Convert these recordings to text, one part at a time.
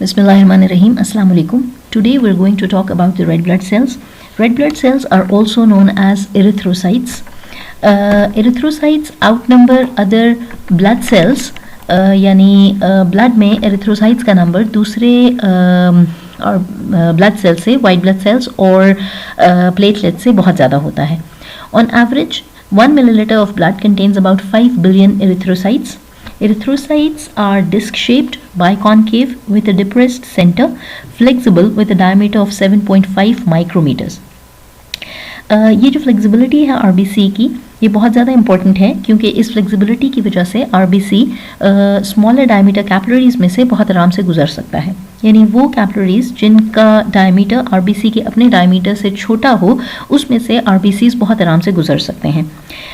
Bismillahirrahmanirrahim. Assalamu alaikum. Today we're going to talk about the red blood cells. Red blood cells are also known as erythrocytes. Erythrocytes outnumber other blood cells. यानी blood में erythrocytes का number दूसरे और blood cells से, white blood cells और platelet से बहुत ज़्यादा होता है. On average 1 milliliter of blood contains about 5 billion erythrocytes. Erythrocytes are disc-shaped, biconcave with a depressed center, flexible with a diameter of 7.5 micrometers. ये जो फ्लेक्सिबिलिटी है आरबीसी की, ये बहुत ज़्यादा इंपॉर्टेंट है क्योंकि इस फ्लेक्सिबिलिटी की वजह से आरबीसी स्मॉलर डायमीटर कैपिलरीज में से बहुत आराम से गुजर सकता है. यानी वो कैपिलरीज जिनका डायमीटर आरबीसी के अपने डायमीटर से छोटा हो, उसमें से आरबीसीज बहुत आराम से गुजर सकते हैं.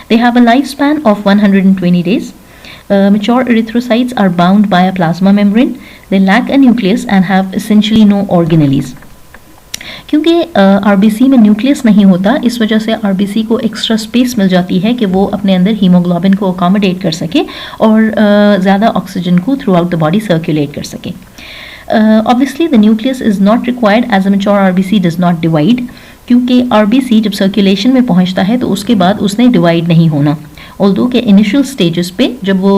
They have a life span of 120 days. Mature erythrocytes are bound by a plasma membrane. They lack a nucleus and have essentially no organelles. क्योंकि आरबीसी में न्यूक्लियस नहीं होता, इस वजह से आरबीसी को एक्स्ट्रा स्पेस मिल जाती है कि वो अपने अंदर हीमोग्लोबिन को अकोमोडेट कर सके और ज़्यादा ऑक्सीजन को throughout the body circulate कर सके. Obviously the nucleus is not required as a mature RBC does not divide. क्योंकि आरबीसी जब सर्कुलेशन में पहुंचता है तो उसके बाद उसने डिवाइड नहीं होना. ऑल्दो के इनिशियल स्टेजेस पे जब वो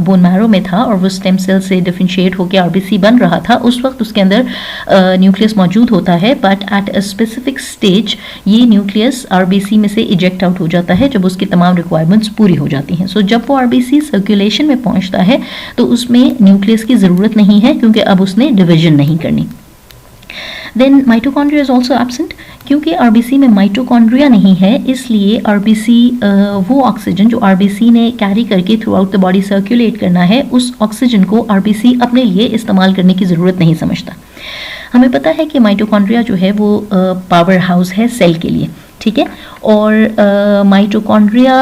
बोन मैरो में था और वो स्टेम सेल से डिफरेंशिएट होकर आरबीसी बन रहा था, उस वक्त उसके अंदर न्यूक्लियस मौजूद होता है. But at a specific stage ये न्यूक्लियस आरबीसी में से इजेक्ट आउट हो जाता है जब उसकी तमाम रिक्वायरमेंट्स पूरी हो जाती हैं. सो जब वो आरबीसी सर्कुलेशन में पहुंचता है तो उसमें न्यूक्लियस की ज़रूरत नहीं है क्योंकि अब उसने डिवीजन नहीं करनी. Then mitochondria is also absent. क्योंकि आरबीसी में माइटोकॉन्ड्रिया नहीं है, इसलिए आरबीसी वो ऑक्सीजन जो आरबीसी ने कैरी करके through out the body circulate करना है, उस ऑक्सीजन को आरबीसी अपने लिए इस्तेमाल करने की ज़रूरत नहीं समझता. हमें पता है कि माइटोकॉन्ड्रिया जो है वो पावर हाउस है सेल के लिए, ठीक है. और माइटोकॉन्ड्रिया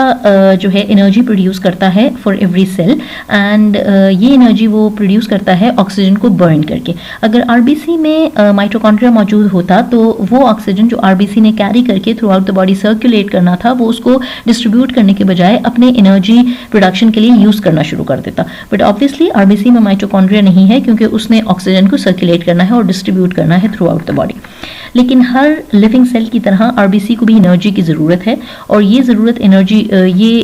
जो है एनर्जी प्रोड्यूस करता है फॉर एवरी सेल एंड ये एनर्जी वो प्रोड्यूस करता है ऑक्सीजन को बर्न करके. अगर आरबीसी में माइटोकॉन्ड्रिया मौजूद होता तो वो ऑक्सीजन जो आरबीसी ने कैरी करके through out the body circulate करना था, वो उसको डिस्ट्रीब्यूट करने के बजाय अपने एनर्जी प्रोडक्शन के लिए यूज़ करना शुरू कर देता. बट ऑब्वियसली आरबीसी में माइटोकॉन्ड्रिया नहीं है क्योंकि उसने ऑक्सीजन को सर्कुलेट करना है और डिस्ट्रीब्यूट करना है थ्रू आउट द बॉडी. लेकिन हर लिविंग सेल की तरह आरबीसी को भी एनर्जी की ज़रूरत है और ये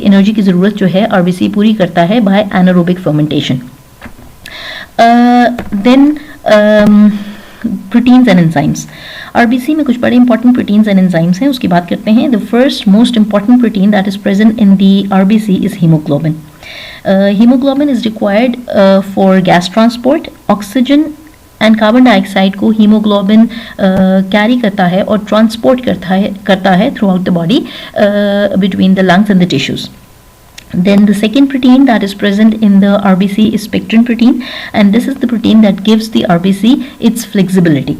एनर्जी की ज़रूरत जो है आरबीसी पूरी करता है by anaerobic fermentation. Then proteins and enzymes. RBC में कुछ बड़े इंपॉर्टेंट प्रोटीन्स एंड एंजाइम्स हैं, उसकी बात करते हैं. The first most important protein that is present in the RBC is haemoglobin. Haemoglobin is required for gas transport. Oxygen and carbon dioxide को haemoglobin carry करता है और ट्रांसपोर्ट करता है through out the body between the lungs and the tissues. Then the second protein that is present in the RBC is pectin protein, and this is the protein that gives the RBC its flexibility.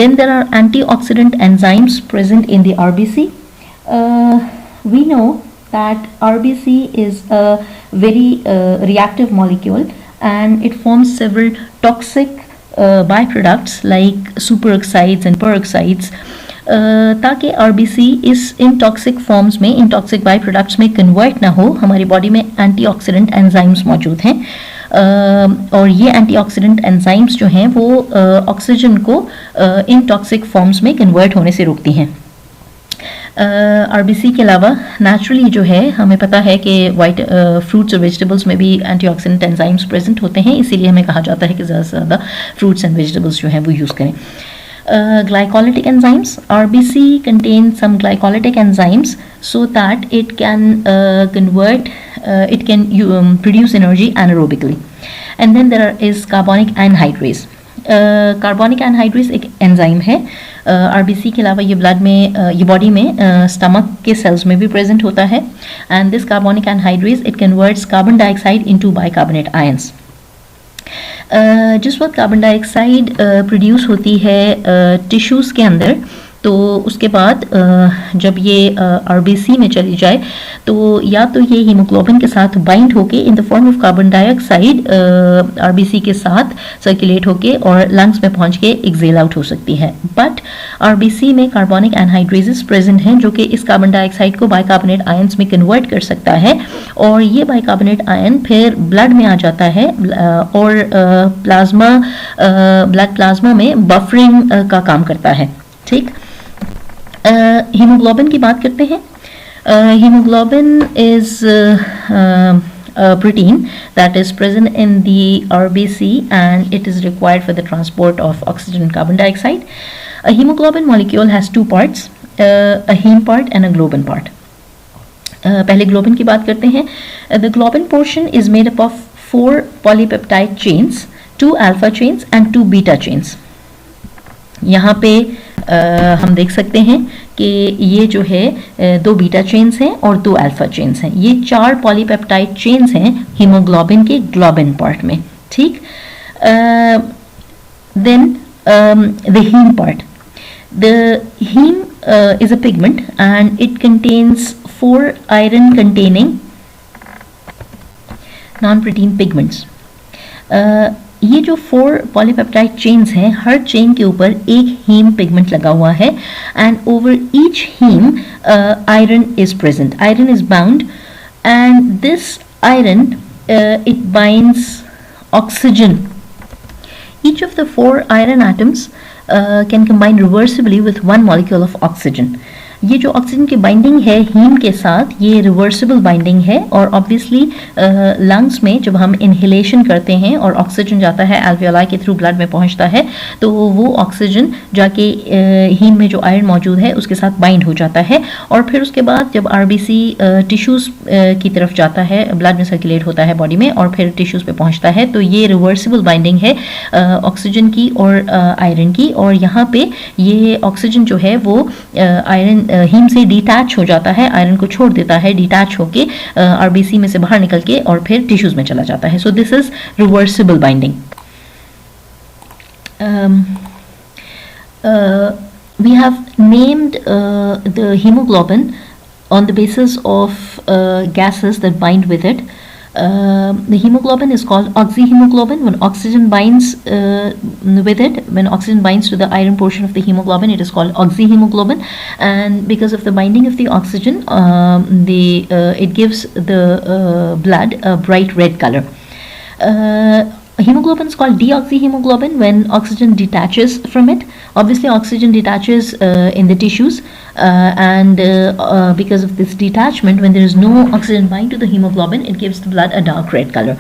Then there are antioxidant enzymes present in the RBC. We know that RBC is a very reactive molecule and it forms several toxic byproducts like superoxides and peroxides. ताकि RBC इन toxic forms में, इन toxic by products में convert ना हो, हमारी body में antioxidant enzymes मौजूद हैं. और ये एंटीऑक्सीडेंट एंजाइम्स जो हैं वो ऑक्सीजन को इन टॉक्सिक फॉर्म्स में कन्वर्ट होने से रोकती हैं. आरबीसी के अलावा नेचुरली जो है हमें पता है कि वाइट फ्रूट्स और वेजिटेबल्स में भी एंटीऑक्सीडेंट एंजाइम्स प्रेजेंट होते हैं, इसीलिए हमें कहा जाता है कि ज़्यादा से ज़्यादा फ्रूट्स एंड वेजिटेबल्स जो हैं वो यूज़ करें. Glycolytic enzymes. RBC contains some glycolytic enzymes so that it can produce energy anaerobically. And then there is carbonic anhydrase. Carbonic anhydrase एक एंजाइम है. आरबीसी के अलावा ये ब्लड में, ये बॉडी में स्टमक के सेल्स में भी प्रेजेंट होता है. And this carbonic anhydrase it converts carbon dioxide into bicarbonate ions. जिस वक्त कार्बन डाइऑक्साइड प्रोड्यूस होती है टिश्यूज़ के अंदर, तो उसके बाद जब ये आरबीसी में चली जाए तो या तो ये हीमोग्लोबिन के साथ बाइंड होके इन the form of carbon dioxide RBC के साथ सर्कुलेट होके और लंग्स में पहुंच के एक्सेल आउट हो सकती है। बट आरबीसी में कार्बोनिक एनहाइड्रेजेस प्रेजेंट हैं जो कि इस कार्बन डाइऑक्साइड को बाइकार्बोनेट आयंस में कन्वर्ट कर सकता है और ये बाइकार्बोनेट आयन फिर ब्लड में आ जाता है और ब्लड प्लाज्मा में बफरिंग का काम करता है। ठीक, हीमोग्लोबिन की बात करते हैं। Hemoglobin is a protein that is present in the RBC and it is required for the transport of oxygen and carbon dioxide. A hemoglobin molecule has two parts, a heme part and a globin part. पहले globin की बात करते हैं। The globin portion is made up of 4 polypeptide chains, 2 alpha chains and 2 beta chains. यहाँ पे हम देख सकते हैं कि ये जो है 2 बीटा चेन्स हैं और 2 अल्फा चेन्स हैं। ये 4 पॉलीपेप्टाइड चेन्स हैं हीमोग्लोबिन के ग्लोबिन पार्ट में। ठीक, then the haem part. The haem is a pigment and it contains 4 iron containing non-protein pigments. ये जो 4 पॉलीपेप्टाइड चेन्स हैं, हर चेन के ऊपर एक हीम पिगमेंट लगा हुआ है and over each haem iron is present, iron is bound and this iron it binds oxygen. Each of the 4 iron atoms can combine reversibly with one molecule of oxygen. ये जो oxygen की binding है haem के साथ, ये reversible binding है और obviously lungs में जब हम इनहेलेशन करते हैं और ऑक्सीजन जाता है एल्वियोलाई के थ्रू ब्लड में पहुंचता है तो वो ऑक्सीजन जाके हीम में जो आयरन मौजूद है उसके साथ बाइंड हो जाता है और फिर उसके बाद जब आरबीसी टिश्यूज़ की तरफ जाता है, ब्लड में सर्कुलेट होता है बॉडी में और फिर टिश्यूज़ पे पहुंचता है, तो ये रिवर्सिबल बाइंडिंग है ऑक्सीजन की और आयरन की। और यहाँ पे ये ऑक्सीजन जो है वो आयरन हीम से डिटैच हो जाता है, आयरन को छोड़ देता है, डिटैच होके आरबीसी में से बाहर निकल के और फिर टिश्यूज में चला जाता है। सो this is reversible binding. We have named the hemoglobin on the basis of gases that bind with it. The hemoglobin is called oxyhemoglobin. When oxygen binds with it, when oxygen binds to the iron portion of the hemoglobin, it is called oxyhemoglobin. And because of the binding of the oxygen, it gives the blood a bright red color. Hemoglobin is called deoxyhemoglobin when oxygen detaches from it. Obviously, oxygen detaches in the tissues, and because of this detachment, when there is no oxygen bind to the hemoglobin, it gives the blood a dark red color.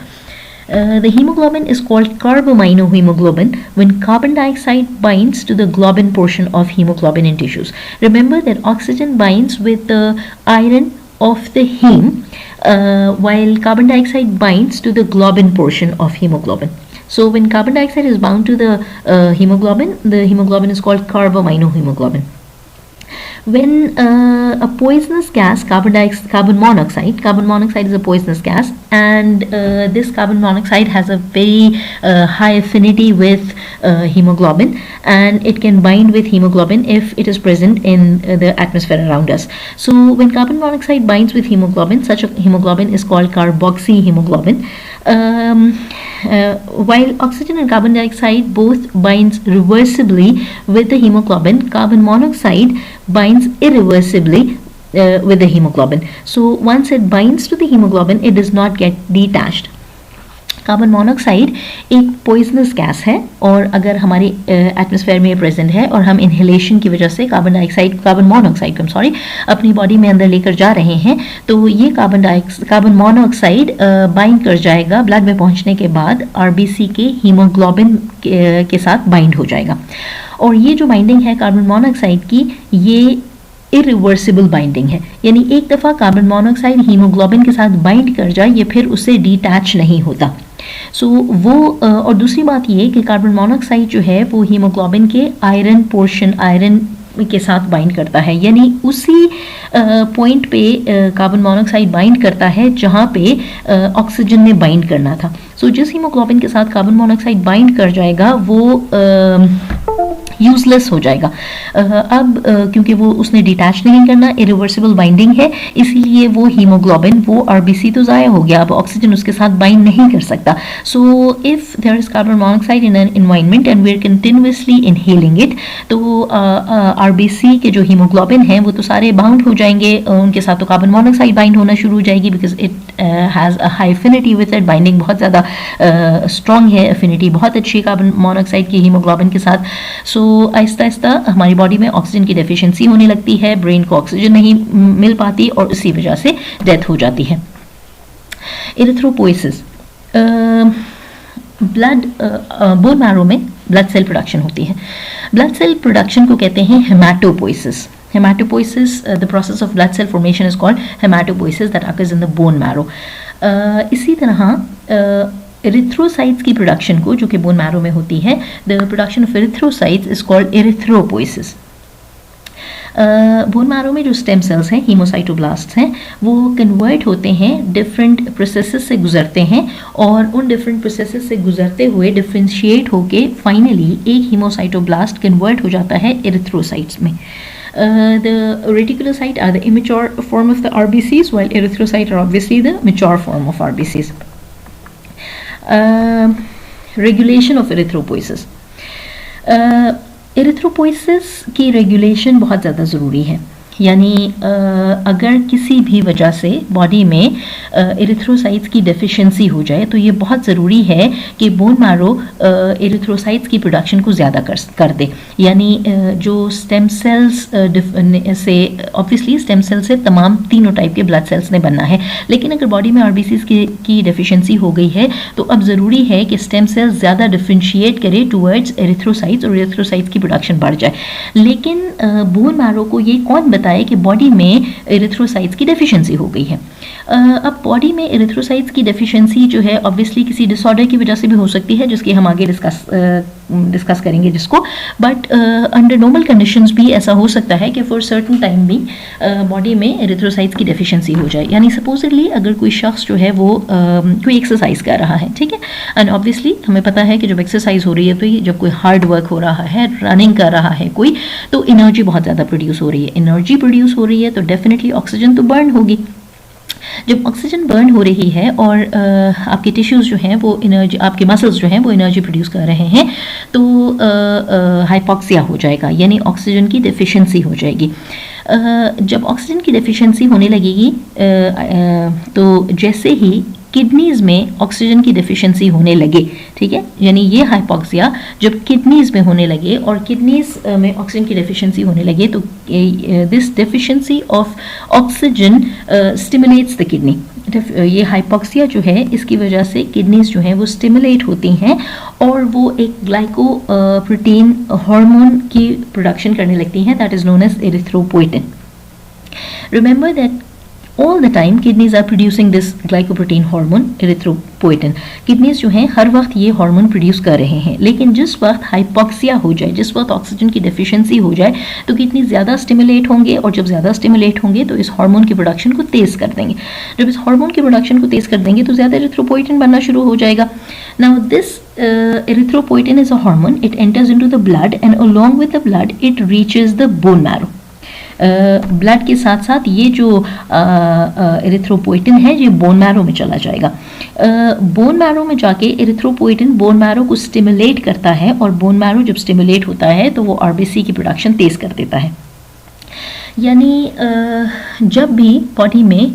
The hemoglobin is called carbaminohemoglobin when carbon dioxide binds to the globin portion of hemoglobin in tissues. Remember that oxygen binds with the iron of the heme, while carbon dioxide binds to the globin portion of hemoglobin. So when carbon dioxide is bound to the hemoglobin is called carbaminohemoglobin. When a poisonous gas, carbon monoxide is a poisonous gas, and this carbon monoxide has a very high affinity with hemoglobin, and it can bind with hemoglobin if it is present in the atmosphere around us. So when carbon monoxide binds with hemoglobin, such a hemoglobin is called carboxyhemoglobin. While oxygen and carbon dioxide both binds reversibly with the hemoglobin, carbon monoxide binds irreversibly with the hemoglobin. So once it binds to the hemoglobin, it does not get detached. Carbon monoxide एक poisonous gas है और अगर हमारे atmosphere में present है और हम inhalation की वजह से कार्बन मोनोक्साइड अपनी बॉडी में अंदर लेकर जा रहे हैं तो ये कार्बन मोनोक्साइड बाइंड कर जाएगा, ब्लड में पहुंचने के बाद आरबीसी के हीमोग्लोबिन के साथ बाइंड हो जाएगा। और ये जो बाइंडिंग है कार्बन मोनोक्साइड की, ये इरिवर्सिबल बाइंडिंग है, यानी एक दफ़ा कार्बन मोनोक्साइड हीमोग्लोबिन के साथ बाइंड कर जाए ये फिर उससे डिटैच नहीं होता। वो और दूसरी बात ये कि कार्बन मोनोक्साइड जो है वो हीमोग्लोबिन के आयरन पोर्शन, आयरन के साथ बाइंड करता है, यानी उसी पॉइंट पे कार्बन मोनोक्साइड बाइंड करता है जहाँ पे ऑक्सीजन ने बाइंड करना था। जिस हीमोग्लोबिन के साथ कार्बन मोनोक्साइड बाइंड कर जाएगा वो यूजलेस हो जाएगा। अब क्योंकि वो उसने डिटैच नहीं करना, इरिवर्सिबल बाइंडिंग है, इसीलिए वो हीमोग्लोबिन, वो आरबीसी तो ज़ाया हो गया, अब ऑक्सीजन उसके साथ बाइंड नहीं कर सकता। So if there is carbon monoxide in an environment and we are continuously inhaling it, तो आरबीसी के जो हीमोग्लोबिन हैं वो तो सारे बाउंड हो जाएंगे, उनके साथ तो कार्बन मोनोऑक्साइड बाइंड होना शुरू हो जाएगी, because it has a high affinity with it, binding बहुत ज़्यादा स्ट्रॉन्ग है, एफिनिटी बहुत अच्छी है कार्बन मोनोऑक्साइड की हीमोग्लोबिन के साथ। सो आहिस्ता आहिस्ता हमारी बॉडी में ऑक्सीजन की डेफिशिएंसी होने लगती है, ब्रेन को ऑक्सीजन नहीं मिल पाती और इसी वजह से डेथ हो जाती है। इरिथ्रोपोइसिस, ब्लड बोन मैरो में ब्लड सेल प्रोडक्शन होती है। ब्लड सेल प्रोडक्शन को कहते हैं haematopoiesis. Hematopoiesis, the process of blood cell formation is called hematopoiesis that occurs in the bone marrow. इसी तरह एरिथ्रोसाइट्स की प्रोडक्शन को, जो कि बोन मैरो में होती है, the production of erythrocytes is called erythropoiesis. Bone marrow में जो स्टेम सेल्स हैं, हीमोसाइटोब्लास्ट हैं, वो कन्वर्ट होते हैं, डिफरेंट प्रोसेसेस से गुजरते हैं और उन डिफरेंट प्रोसेसेस से गुजरते हुए डिफ्रेंशिएट होके फाइनली एक हीमोसाइटोब्लास्ट कन्वर्ट हो जाता है एरिथ्रोसाइट्स में। The reticulocyte are the immature form of the RBCs, while erythrocyte are obviously the mature form of RBCs. Regulation of erythropoiesis. Erythropoiesis की रेगुलेशन बहुत ज़्यादा ज़रूरी है, यानी अगर किसी भी वजह से बॉडी में एरिथ्रोसाइट्स की डेफिशिएंसी हो जाए तो ये बहुत ज़रूरी है कि बोन मैरो एरिथ्रोसाइट्स की प्रोडक्शन को ज़्यादा कर दे। यानी जो स्टेम सेल्स से, ऑब्वियसली स्टेम सेल से तमाम तीनों टाइप के ब्लड सेल्स ने बनना है, लेकिन अगर बॉडी में आरबीसीज की डेफिशिएंसी हो गई है तो अब ज़रूरी है कि स्टेम सेल्स ज़्यादा डिफ्रेंशिएट करे टूवर्ड्स एरिथ्रोसाइट्स और एरिथ्रोसाइट्स की प्रोडक्शन बढ़ जाए। लेकिन बोन मैरो को ये कौन बताए कि बॉडी में एरिथ्रोसाइट्स की डेफिशिएंसी हो गई है। अब बॉडी में एरिथ्रोसाइट्स की डेफिशिएंसी जो है ऑब्वियसली किसी डिसऑर्डर की वजह से भी हो सकती है, जिसकी हम आगे डिस्कस करेंगे जिसको, बट अंडर नॉर्मल कंडीशंस भी ऐसा हो सकता है कि फॉर सर्टेन टाइम भी बॉडी में एरिथ्रोसाइट्स की डेफिशिएंसी हो जाए। यानी सपोजली अगर कोई शख्स जो है वो कोई एक्सरसाइज कर रहा है, ठीक है, एंड ऑब्वियसली हमें पता है कि जब एक्सरसाइज हो रही है तो जब कोई हार्ड वर्क हो रहा है, रनिंग कर रहा है कोई, तो एनर्जी बहुत ज़्यादा प्रोड्यूस हो रही है। एनर्जी प्रोड्यूस हो रही है तो डेफिनेटली ऑक्सीजन तो बर्न होगी। जब ऑक्सीजन बर्न हो रही है और आपके टिश्यूज़ जो हैं वो एनर्जी, आपके मसल्स जो हैं वो एनर्जी प्रोड्यूस कर रहे हैं, तो हाइपोक्सिया हो जाएगा, यानी ऑक्सीजन की डेफिशिएंसी हो जाएगी। जब ऑक्सीजन की डेफिशिएंसी होने लगेगी तो जैसे ही किडनीज़ में ऑक्सीजन की डेफिशिएंसी होने लगे, ठीक है, यानी ये हाइपोक्सिया जब किडनीज़ में होने लगे और किडनीज़ में ऑक्सीजन की डेफिशिएंसी होने लगे तो this deficiency of oxygen stimulates the kidney. ये हाइपोक्सिया जो है इसकी वजह से किडनीज़ जो हैं वो स्टिमुलेट होती हैं और वो एक ग्लाइकोप्रोटीन हार्मोन की प्रोडक्शन करने लगती हैं, that is known as erythropoietin. Remember that all the time kidneys are producing this glycoprotein hormone erythropoietin. Kidneys जो हैं हर वक्त ये हार्मोन प्रोड्यूस कर रहे हैं, लेकिन जिस वक्त हाइपोक्सिया हो जाए, जिस वक्त ऑक्सीजन की डेफिशिएंसी हो जाए तो किडनी ज़्यादा स्टिमुलेट होंगे और जब ज़्यादा स्टिमुलेट होंगे तो इस हार्मोन की प्रोडक्शन को तेज़ कर देंगे। जब इस हार्मोन की प्रोडक्शन को तेज़ कर देंगे तो ज़्यादा एरिथ्रोपोइटिन बनना शुरू हो जाएगा। Now this erythropoietin is a hormone, it enters into the blood and along with the blood it reaches the bone marrow. Blood के साथ साथ ये जो एरिथ्रोपोइटिन है ये बोन मैरो में चला जाएगा। बोन मैरो में जाके एरिथ्रोपोइटिन बोन मैरो को स्टिमुलेट करता है और बोन मैरो जब स्टिमुलेट होता है तो वो आरबीसी की प्रोडक्शन तेज़ कर देता है। यानी जब भी बॉडी में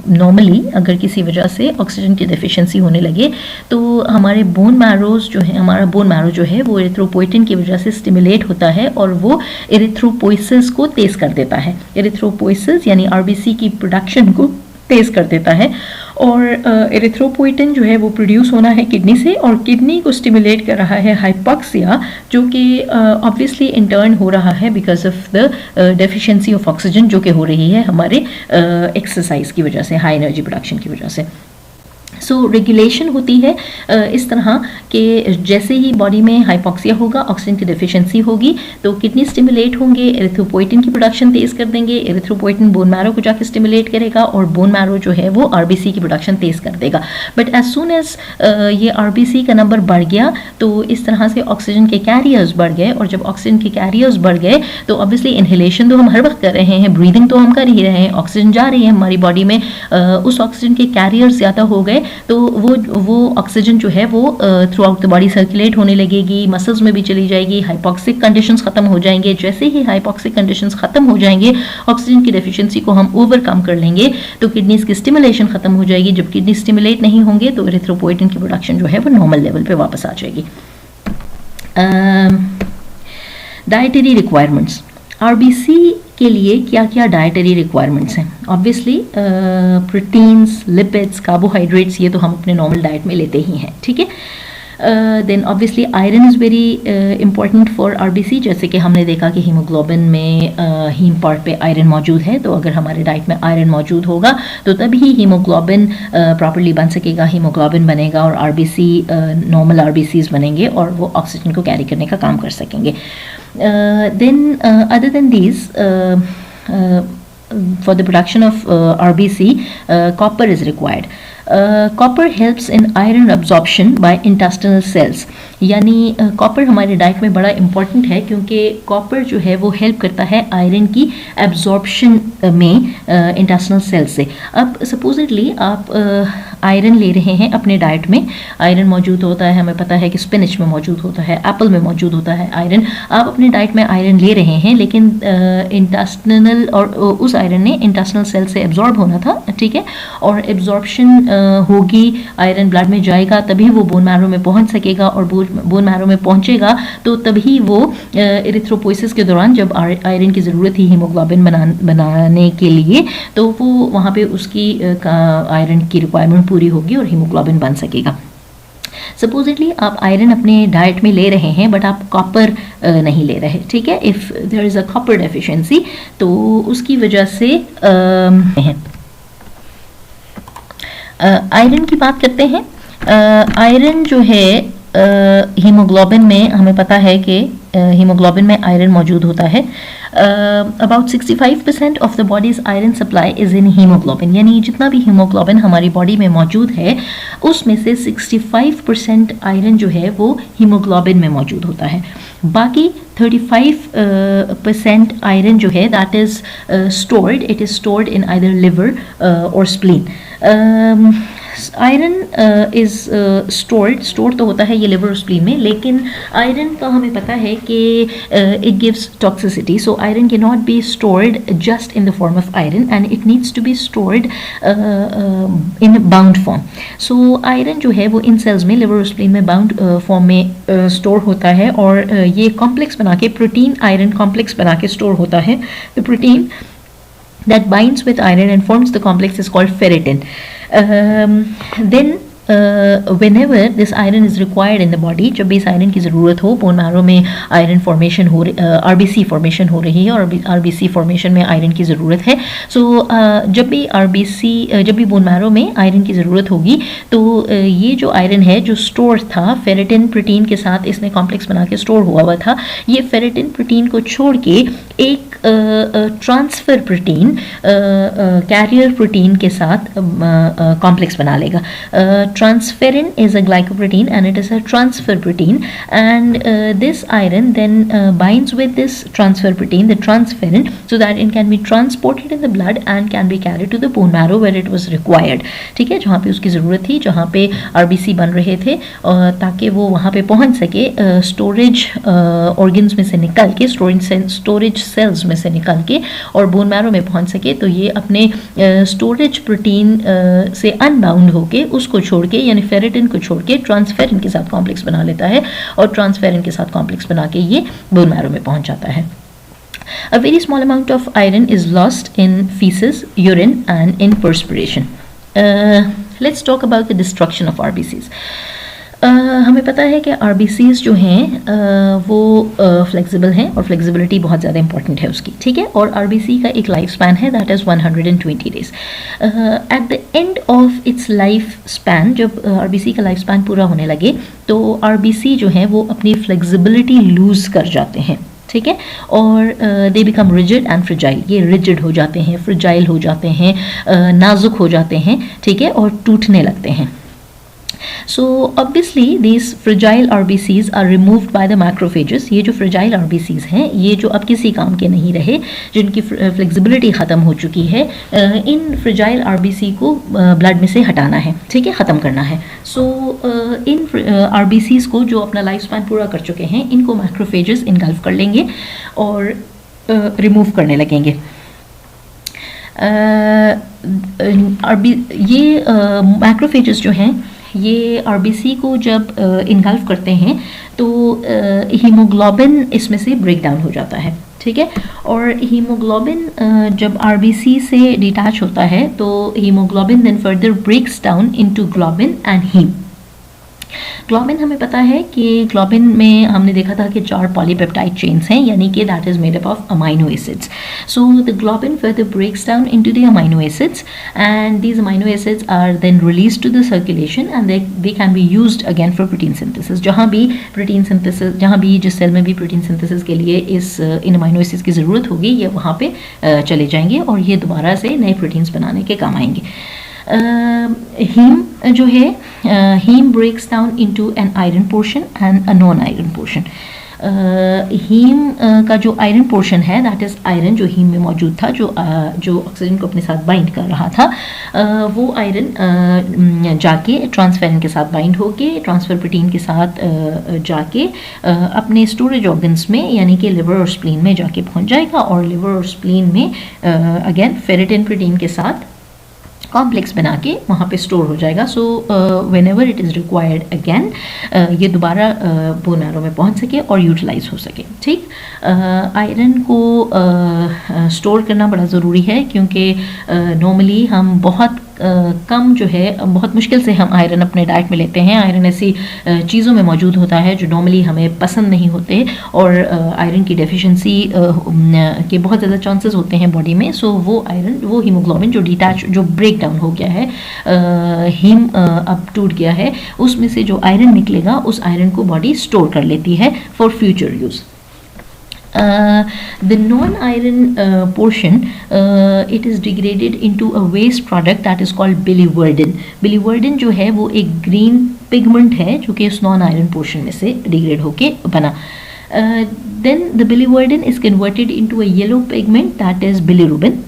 नॉर्मली अगर किसी वजह से ऑक्सीजन की डेफिशिएंसी होने लगे तो हमारे बोन मैरोज जो है, हमारा बोन मैरो जो है वो एरिथ्रोपोइटिन की वजह से स्टिमुलेट होता है और वो एरिथ्रोपोइसिस को तेज़ कर देता है। एरिथ्रोपोइसिस यानी आरबीसी की प्रोडक्शन को तेज़ कर देता है और एरिथ्रोपोइटिन जो है वो प्रोड्यूस होना है किडनी से और किडनी को स्टिमुलेट कर रहा है हाइपोक्सिया, जो कि ऑब्वियसली इंटर्न हो रहा है because of the deficiency of oxygen जो कि हो रही है हमारे एक्सरसाइज की वजह से, हाई एनर्जी प्रोडक्शन की वजह से। सो रेगुलेशन होती है इस तरह कि जैसे ही बॉडी में हाइपोक्सिया होगा, ऑक्सीजन की डेफिशिएंसी होगी, तो किडनी स्टिमुलेट होंगे, एरिथ्रोपोइटिन की प्रोडक्शन तेज़ कर देंगे, एरिथ्रोपोइटिन बोन मैरो को जाके स्टिमुलेट करेगा और बोन मैरो जो है वो आरबीसी की प्रोडक्शन तेज़ कर देगा। बट एज सुन एज ये आरबीसी का नंबर बढ़ गया तो इस तरह से ऑक्सीजन के कैरियर्स बढ़ गए, और जब ऑक्सीजन के कैरियर्स बढ़ गए तो ऑब्वियसली इनहेलेशन तो हम हर वक्त कर रहे हैं, ब्रीदिंग तो हम कर ही रहे हैं, ऑक्सीजन जा रही है हमारी बॉडी में, उस ऑक्सीजन के कैरियर्स ज़्यादा हो गए तो वो ऑक्सीजन जो है वो through out the body circulate होने लगेगी, मसल्स में भी चली जाएगी, हाइपोक्सिक कंडीशंस खत्म हो जाएंगे। जैसे ही हाइपोक्सिक कंडीशंस खत्म हो जाएंगे, ऑक्सीजन की डेफिशिएंसी को हम ओवरकम कर लेंगे तो किडनीज की स्टिमुलेशन खत्म हो जाएगी। जब किडनी स्टिमुलेट नहीं होंगे तो एरिथ्रोपोइटिन की प्रोडक्शन जो है वो नॉर्मल लेवल पे वापस आ जाएगी। डाइटरी रिक्वायरमेंट्स, आरबीसी के लिए क्या क्या डाइटरी रिक्वायरमेंट्स हैं? ऑब्वियसली प्रोटीन्स, लिपिड्स, कार्बोहाइड्रेट्स, ये तो हम अपने नॉर्मल डाइट में लेते ही हैं, ठीक है। Then obviously iron is very important for RBC, जैसे कि हमने देखा कि हीमोग्लोबिन में हीम पार्ट पे आयरन मौजूद है, तो अगर हमारे डाइट में आयरन मौजूद होगा तो तभी हीमोग्लोबिन प्रॉपर्ली बन सकेगा, हीमोग्लोबिन बनेगा और आरबीसी नॉर्मल आरबीसीज बनेंगे और वो ऑक्सीजन को कैरी करने का काम कर सकेंगे। Then other than these, for the production of RBC, copper is required. Copper helps in iron absorption by intestinal cells, यानी कॉपर हमारे डाइट में बड़ा इम्पॉर्टेंट है क्योंकि कॉपर जो है वो हेल्प करता है आयरन की एब्जॉर्प्शन में इंटेस्टिनल सेल से। अब सपोजिटली आप आयरन ले रहे हैं अपने डाइट में, आयरन मौजूद होता है, हमें पता है कि स्पिनच में मौजूद होता है, एप्पल में मौजूद होता है आयरन, आप अपने डाइट में आयरन ले रहे हैं लेकिन इंटेस्टिनल और उस आयरन ने इंटेस्टिनल सेल से एब्जॉर्ब होना था, ठीक है, और एब्जॉर्प्शन होगी, आयरन ब्लड में जाएगा तभी वो बोन मैरो में पहुंच सकेगा, और बोन मैरो में पहुंचेगा तो तभी वो एरिथ्रोपोइसिस के दौरान जब आयरन की ज़रूरत थी हीमोग्लोबिन बनाने के लिए तो वो वहाँ पे उसकी आयरन की रिक्वायरमेंट पूरी होगी और हीमोग्लोबिन बन सकेगा। सपोजिटली आप आयरन अपने डाइट में ले रहे हैं बट आप कॉपर नहीं ले रहे, ठीक है, if there is a copper deficiency तो उसकी वजह से आयरन की बात करते हैं। आयरन जो है हीमोग्लोबिन में हमें पता है कि हीमोग्लोबिन में आयरन मौजूद होता है। About 65% of the bodies iron supply is in haemoglobin, यानी जितना भी हीमोग्लोबिन हमारी बॉडी में मौजूद है उसमें से 65% आयरन जो है वो हीमोग्लोबिन में मौजूद होता है। बाकी 35% आयरन जो है that is stored, it is stored in either liver और स्प्लीन। आयरन इज़ स्टोर्ड तो होता है ये लिवर और स्प्लीन में, लेकिन आयरन का हमें पता है कि it gives toxicity, so iron can not be stored just in the form of iron and it needs to be stored in bound form. So iron जो है वो इन सेल्स में लिवर और स्प्लीन में बाउंड फॉर्म में store होता है और ये कॉम्प्लेक्स बना के प्रोटीन आयरन कॉम्प्लेक्स बना के स्टोर होता है। The protein that binds with iron and forms the complex is called ferritin. Then whenever this iron is required in the body, जब भी इस आयरन की ज़रूरत हो, बोन मैरो में आयरन फॉर्मेशन हो आरबीसी फॉर्मेशन हो रही है और आरबीसी फॉर्मेशन में आयरन की ज़रूरत है। सो जब भी बोन मैरो में आयरन की ज़रूरत होगी तो ये जो आयरन है जो स्टोर था फेरेटिन प्रोटीन के साथ, इसने कॉम्प्लेक्स बना के स्टोर हुआ था, ये फेरेटिन प्रोटीन को छोड़ के एक ट्रांसफ़र प्रोटीन कैरियर प्रोटीन के साथ कॉम्प्लेक्स बना लेगा। Transferrin is a glycoprotein and it is a transfer protein, and this iron then binds with this transfer protein, the transferrin, so that it can be transported in the blood and can be carried to the bone marrow where it was required, ठीक है, जहाँ पे उसकी ज़रूरत थी, जहाँ पे RBC बन रहे थे, ताकि वो वहाँ पे पहुँच सके स्टोरेज ऑर्गन्स में से निकल के, स्टोरेज सेल्स में से निकल के और बोन मैरो में पहुँच सके। तो ये अपने स्टोरेज प्रोटीन से अनबाउंड होके उसको छोड़ के, यानी फेरेटिन को छोड़ के ट्रांसफेरिन के साथ कॉम्प्लेक्स बना लेता है और ट्रांसफेरिन के साथ कॉम्प्लेक्स बना के ये बोन मैरो में पहुंच जाता है। A very small amount of iron is lost in feces, urine and in perspiration. Let's talk about the destruction of RBCs. हमें पता है कि आरबीसीज जो हैं वो फ्लेक्सिबल हैं और फ्लेक्सिबिलिटी बहुत ज़्यादा इंपॉर्टेंट है उसकी, ठीक है। और आरबीसी का एक लाइफ स्पैन है that is 120 days. At the end of its life span, जब आरबीसी का लाइफ स्पैन पूरा होने लगे तो आरबीसी जो हैं वो अपनी फ्लेक्सिबिलिटी लूज़ कर जाते हैं, ठीक है। और they become rigid and fragile, ये रिजिड हो जाते हैं, फ्रिजाइल हो जाते हैं, नाजुक हो जाते हैं, ठीक है, और टूटने लगते हैं। So obviously these fragile RBCs are removed by the macrophages। ये जो fragile RBCs हैं, ये जो अब किसी काम के नहीं रहे, जिनकी फ्लेक्सिबिलिटी ख़त्म हो चुकी है, इन fragile RBC को ब्लड में से हटाना है, ठीक है, ख़त्म करना है। So इन RBCs को जो अपना लाइफ स्पैन पूरा कर चुके हैं, इनको macrophages इनगल्फ कर लेंगे और रिमूव करने लगेंगे। ये मैक्रोफेजेस जो हैं ये आरबीसी को जब इनगल्फ करते हैं तो हीमोग्लोबिन इसमें से ब्रेक डाउन हो जाता है, ठीक है। और हीमोग्लोबिन जब आरबीसी से डिटैच होता है तो haemoglobin then further breaks down into globin and haem. Globin हमें पता है कि ग्लोबिन में हमने देखा था कि 4 पॉलीपेप्टाइड चेन्स हैं, यानी कि that is made up of amino acids. So the globin further breaks down into the amino acids and these amino acids are then released to the circulation and they can be used again for protein synthesis. जहाँ भी protein synthesis, जहाँ भी जिस cell में भी protein synthesis के लिए इन amino acids की ज़रूरत होगी, ये वहाँ पे चले जाएंगे और ये दोबारा से नए प्रोटीन्स बनाने के काम आएंगे। हीम जो है, haem breaks down into an iron portion and a non iron portion. Haem का जो आयरन पोर्शन है दैट इज़ आयरन जो हीम में मौजूद था, जो ऑक्सीजन को अपने साथ बाइंड कर रहा था, वो आयरन जाके ट्रांसफेरिन के साथ बाइंड होके ट्रांसफर प्रोटीन के साथ जाके अपने स्टोरेज ऑर्गन्स में यानी कि लिवर और स्प्लीन में जाके पहुंच जाएगा और लिवर और स्प्लीन में अगेन फेरेटिन प्रोटीन के साथ कॉम्प्लेक्स बना के वहाँ पे स्टोर हो जाएगा। So when ever it is required again ये दोबारा बोन मैरो में पहुँच सके और यूटिलाइज हो सके, ठीक। आयरन को स्टोर करना बड़ा ज़रूरी है क्योंकि नॉर्मली हम बहुत कम जो है, बहुत मुश्किल से हम आयरन अपने डाइट में लेते हैं। आयरन ऐसी चीज़ों में मौजूद होता है जो नॉर्मली हमें पसंद नहीं होते और आयरन की डेफिशिएंसी के बहुत ज़्यादा चांसेस होते हैं बॉडी में। सो वो आयरन, वो हीमोग्लोबिन जो डिटैच, जो ब्रेक डाउन हो गया है, हीम अब टूट गया है, उसमें से जो आयरन निकलेगा उस आयरन को बॉडी स्टोर कर लेती है for future use. The non-iron portion it is degraded into a waste product that is called biliverdin। biliverdin जो है वो एक green pigment है जो कि उस non-iron portion में से degrade होके बना। Then the biliverdin is converted into a yellow pigment that is bilirubin।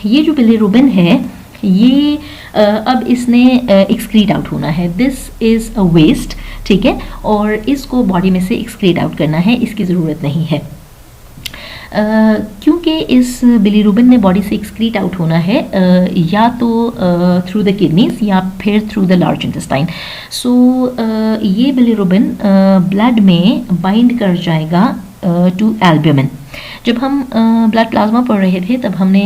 ये जो bilirubin है ये अब इसने एक्सक्रीट आउट होना है। दिस इज़ अ वेस्ट, ठीक है, और इसको बॉडी में से एक्सक्रीट आउट करना है, इसकी ज़रूरत नहीं है। क्योंकि इस बिलीरुबिन ने बॉडी से एक्सक्रीट आउट होना है या तो थ्रू द किडनीज या फिर थ्रू द लार्ज इंटेस्टाइन। सो ये बिलीरुबिन ब्लड में बाइंड कर जाएगा टू एल्ब्यूमिन। जब हम ब्लड प्लाज्मा पढ़ रहे थे तब हमने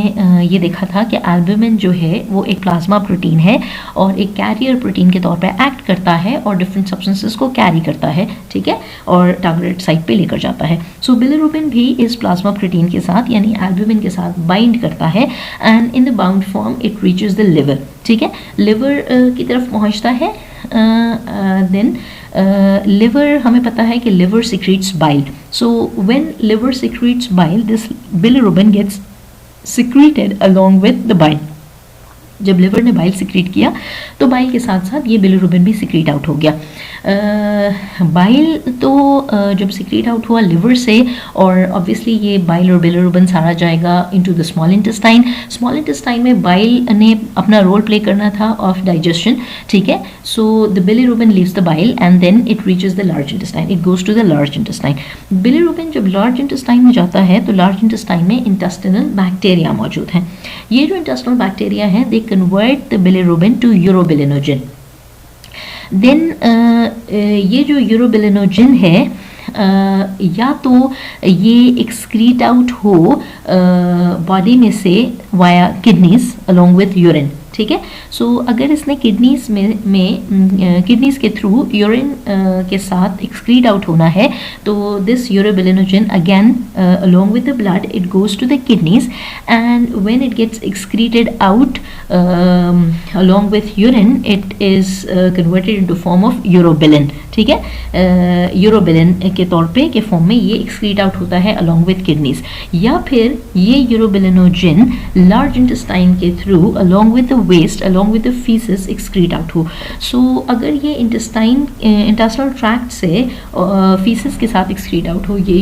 ये देखा था कि एल्ब्यूमिन जो है वो एक प्लाज्मा प्रोटीन है और एक कैरियर प्रोटीन के तौर पे एक्ट करता है और डिफरेंट सब्सटेंसेस को कैरी करता है, ठीक है, और टारगेट साइट पे लेकर जाता है। सो बिलिरुबिन भी इस प्लाज्मा प्रोटीन के साथ यानी एल्ब्यूमिन के साथ बाइंड करता है and in the bound form it reaches the liver, ठीक है, लिवर की तरफ पहुँचता है। देन liver हमें पता है कि liver secretes bile। So when liver secretes bile, this bilirubin gets secreted along with the bile। जब लिवर ने बाइल सिक्रीट किया तो बाइल के साथ साथ ये बिलिरुबिन भी सिक्रीट आउट हो गया। बाइल तो जब सिक्रीट आउट हुआ लिवर से और ऑब्वियसली ये बाइल और बिलिरुबिन सारा जाएगा into the small intestine. Small intestine में बाइल ने अपना रोल प्ले करना था ऑफ डाइजेशन, ठीक है। So the bilirubin leaves the bile and then it reaches the large intestine, it goes to the large intestine. Bilirubin जब large intestine में जाता है तो लार्ज इंटेस्टाइन में इंटेस्टिनल बैक्टीरिया मौजूद हैं। ये जो इंटेस्टिनल बैक्टीरिया हैं दे convert the bilirubin to urobilinogen। Then ये जो urobilinogen है या तो ये एक्सक्रीट आउट हो बॉडी में से via kidneys along with urine, ठीक है। सो अगर इसने किडनीज में किडनीज के थ्रू यूरिन के साथ एक्सक्रीट आउट होना है तो this urobilinogen again along with the blood it goes to the kidneys and when it gets excreted out along with urine it is converted into form of urobilin, ठीक है। Urobilin के तौर पे के form में ये एक्सक्रीट आउट होता है along with kidneys, या फिर ये यूरोबिलिनोजन लार्ज इंटेस्टाइन के through along with the waste along with the feces excrete out हो। सो अगर ये इंटेस्टाइनल ट्रैक्ट से feces के साथ excrete out हो ये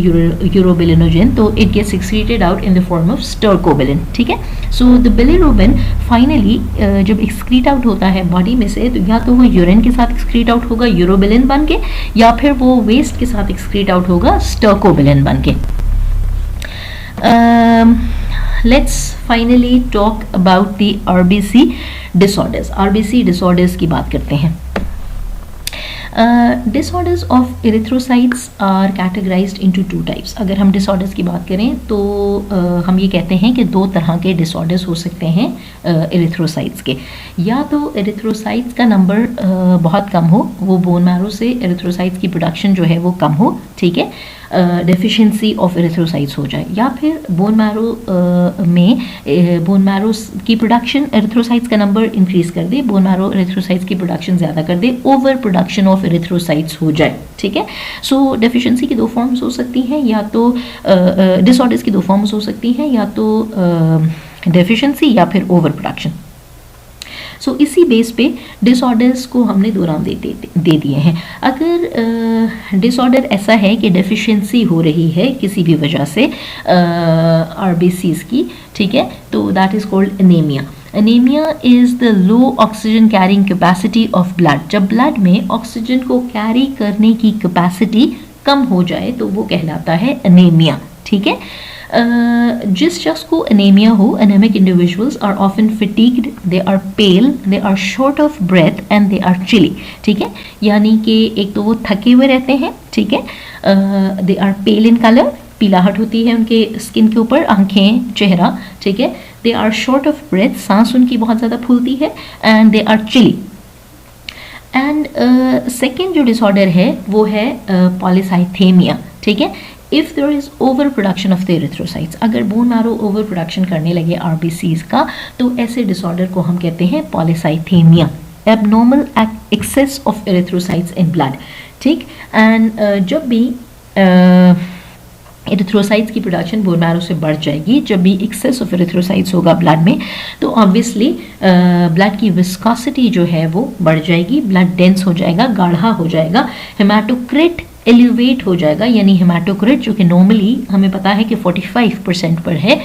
यूरोबिलिनोजन तो it gets excreted out in the form of stercobilin, ठीक है। सो द बिलिरुबिन फाइनली जब excrete out होता है बॉडी में से तो या तो वो यूरिन के साथ excrete out होगा यूरोबिलिन बन के या फिर वो वेस्ट के साथ excrete out होगा stercobilin बन के। Let's finally talk about the RBC disorders. RBC disorders की बात करते हैं। Disorders of erythrocytes are categorized into two types. अगर हम disorders की बात करें तो हम ये कहते हैं कि दो तरह के disorders हो सकते हैं erythrocytes के। या तो erythrocytes का नंबर बहुत कम हो, वो बोन मैरो से erythrocytes की प्रोडक्शन जो है वो कम हो, ठीक है, डेफिशिएंसी ऑफ एरिथ्रोसाइट्स हो जाए, या फिर बोन मैरो की प्रोडक्शन एरिथ्रोसाइट्स का नंबर इंक्रीज कर दे, बोन मैरो एरिथ्रोसाइट्स की प्रोडक्शन ज़्यादा कर दे, ओवर प्रोडक्शन ऑफ एरिथ्रोसाइट्स हो जाए, ठीक है। सो डेफिशिएंसी की दो फॉर्म्स हो सकती हैं, या तो डिसऑर्डर्स की दो फॉर्म्स हो सकती हैं, या तो डेफिशिएंसी या फिर ओवर प्रोडक्शन। सो इसी बेस पे डिसऑर्डर्स को हमने दो नाम दे दिए हैं। अगर डिसऑर्डर ऐसा है कि डेफिशिएंसी हो रही है किसी भी वजह से आरबीसीज की, ठीक है, तो that is called anaemia. Anaemia is the low oxygen carrying capacity of blood. जब ब्लड में ऑक्सीजन को कैरी करने की कैपेसिटी कम हो जाए तो वो कहलाता है एनीमिया, ठीक है। जिस शख्स को एनीमिया हो, anaemic individuals are often fatigued, they are pale, they are short of breath and they are chilly, ठीक है। यानी कि एक तो वो थके हुए रहते हैं, ठीक है, they are pail in colour, पीलाहट होती है उनके स्किन के ऊपर, आंखें, चेहरा, ठीक है, they are short of breath, सांस उनकी बहुत ज़्यादा फूलती है, and they are chilly. And second जो डिसऑर्डर है वो है पॉलीसाइथेमिया, ठीक है। If there is over production of the erythrocytes, अगर बोन मैरो ओवर प्रोडक्शन करने लगे आरबीसीज का तो ऐसे डिसऑर्डर को हम कहते हैं polycythaemia, abnormal excess of erythrocytes in blood, ठीक। एंड जब भी एरिथ्रोसाइट्स की प्रोडक्शन बोन मैरो से बढ़ जाएगी, जब भी एक्सेस ऑफ एरिथ्रोसाइट्स होगा ब्लड में तो ऑब्वियसली ब्लड की विस्कोसिटी जो है वो बढ़ जाएगी, ब्लड डेंस हो जाएगा, गाढ़ा हो जाएगा, हेमाटोक्रिट एलिवेट हो जाएगा, यानी हेमाटोक्रिट जो कि नॉर्मली हमें पता है कि 45% पर है,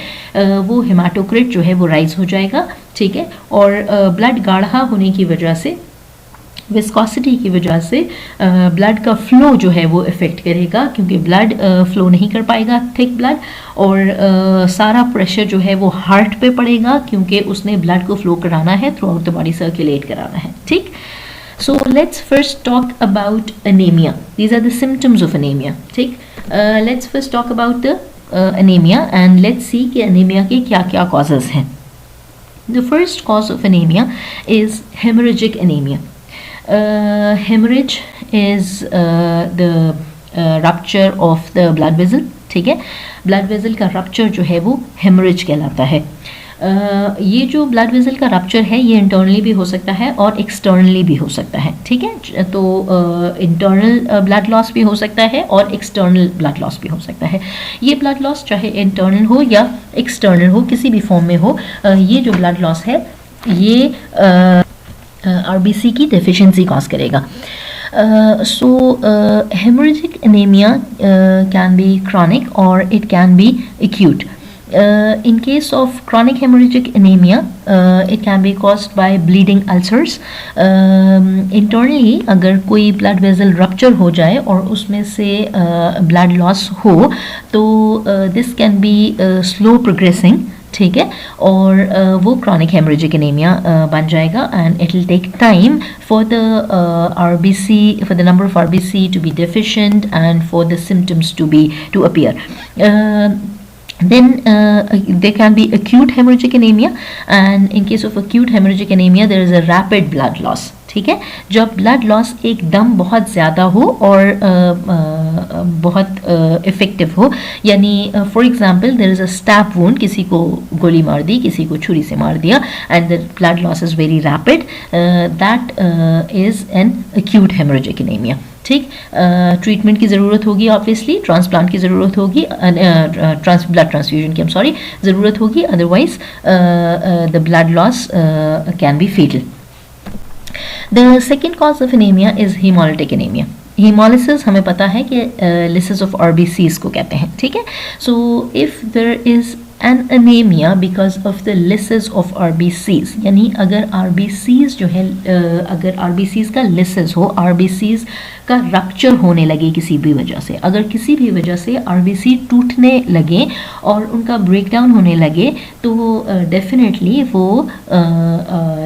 वो हेमाटोक्रिट जो है वो राइज हो जाएगा, ठीक है। और ब्लड गाढ़ा होने की वजह से, विस्कोसिटी की वजह से ब्लड का फ्लो जो है वो इफ़ेक्ट करेगा, क्योंकि ब्लड फ्लो नहीं कर पाएगा, थिक ब्लड, और सारा प्रेशर जो है वो हार्ट पे पड़ेगा, क्योंकि उसने ब्लड को फ्लो कराना है, through out the body circulate कराना है, ठीक। So let's first talk about anemia. These are the symptoms of anemia. ठीक, let's first talk about the anemia and let's see कि anemia के क्या क्या causes हैं. The first cause of anemia is hemorrhagic anemia. Hemorrhage is the rupture of the blood vessel. ठीक है, blood vessel का rupture जो है वो hemorrhage कहलाता है. ये जो ब्लड वेसल का रप्चर है ये इंटरनली भी हो सकता है और एक्सटर्नली भी हो सकता है, ठीक है। तो इंटरनल ब्लड लॉस भी हो सकता है और एक्सटर्नल ब्लड लॉस भी हो सकता है। ये ब्लड लॉस चाहे इंटरनल हो या एक्सटर्नल हो, किसी भी फॉर्म में हो, ये जो ब्लड लॉस है ये आरबीसी की डेफिशिएंसी कॉज करेगा। So hemorrhagic anemia can be chronic or it can be acute. In case of chronic hemorrhagic anemia, it can be caused by bleeding ulcers. Internally अगर कोई blood vessel rupture हो जाए और उसमें से blood loss हो तो this can be slow progressing, ठीक है, और वो chronic hemorrhagic anemia बन जाएगा and it will take time for the RBC, for the number of RBC to be deficient and for the symptoms to appear. Then there can be acute hemorrhagic anemia, and in case of acute hemorrhagic anemia there is a rapid blood loss. ठीक है, जब blood loss एकदम बहुत ज़्यादा हो और बहुत effective हो, यानी for example there is a stab wound, किसी को गोली मार दी, किसी को छुरी से मार दिया, and the blood loss is very rapid, that is an acute haemorrhagic anaemia. ठीक, ट्रीटमेंट की ज़रूरत होगी, ऑब्वियसली ट्रांसप्लांट की ज़रूरत होगी, ब्लड ट्रांसफ्यूजन की ज़रूरत होगी, otherwise the blood loss can be fatal. The second cause of anemia is hemolytic anemia. Hemolysis हमें पता है कि lysis of RBCs को कहते हैं. ठीक है, so if there is an anemia because of the lysis of RBCs, यानी अगर RBCs जो है अगर RBCs का lysis हो, RBCs का रप्चर होने लगे किसी भी वजह से, अगर किसी भी वजह से RBC टूटने लगे और उनका ब्रेकडाउन होने लगे, तो डेफिनेटली वो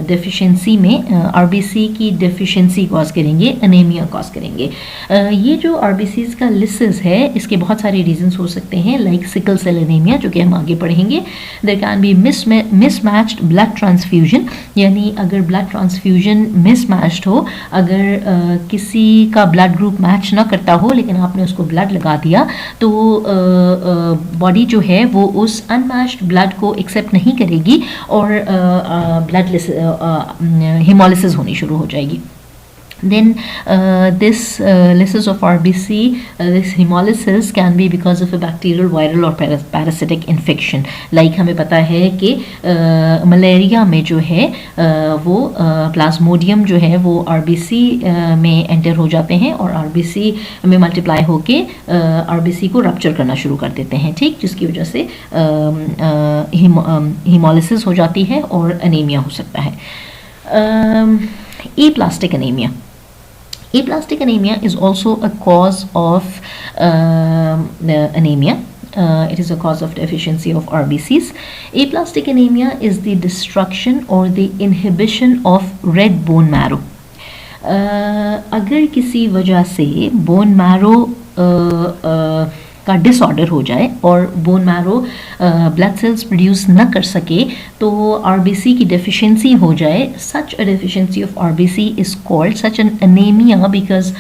डेफिशिएंसी में RBC की डेफिशिएंसी कॉज करेंगे, अनेमिया कॉज करेंगे. ये जो RBCs का lysis है, इसके बहुत सारे रीजंस हो सकते हैं, लाइक सिकल सेल एनीमिया जो कि हम आगे पढ़ेंगे. There can be mismatched blood transfusion, यानी अगर ब्लड ट्रांसफ्यूजन मिसमैच्ड हो, अगर किसी का ब्लड ग्रुप मैच ना करता हो लेकिन आपने उसको ब्लड लगा दिया, तो बॉडी जो है वो उस अनमैच्ड ब्लड को एक्सेप्ट नहीं करेगी और ब्लड हेमोलिसिस होनी शुरू हो जाएगी. Then this lysis of RBC, this hemolysis can be because of a bacterial, viral or parasitic infection. Like हमें पता है कि मलेरिया में जो है वो प्लाज्मोडियम जो है वो RBC में एंटर हो जाते हैं और RBC में मल्टीप्लाई होके RBC को रप्चर करना शुरू कर देते हैं. ठीक, जिसकी वजह से hemolysis हो जाती है और अनीमिया हो सकता है. Aplastic anemia. Aplastic anemia is also a cause of anemia. It is a cause of deficiency of RBCs. Aplastic anemia is the destruction or the inhibition of red bone marrow. अगर किसी वजह से bone marrow का disorder हो जाए और bone marrow blood cells produce न कर सके, तो आरबीसी की डेफिशिएंसी हो जाए, such a deficiency of RBC is called such an anaemia, because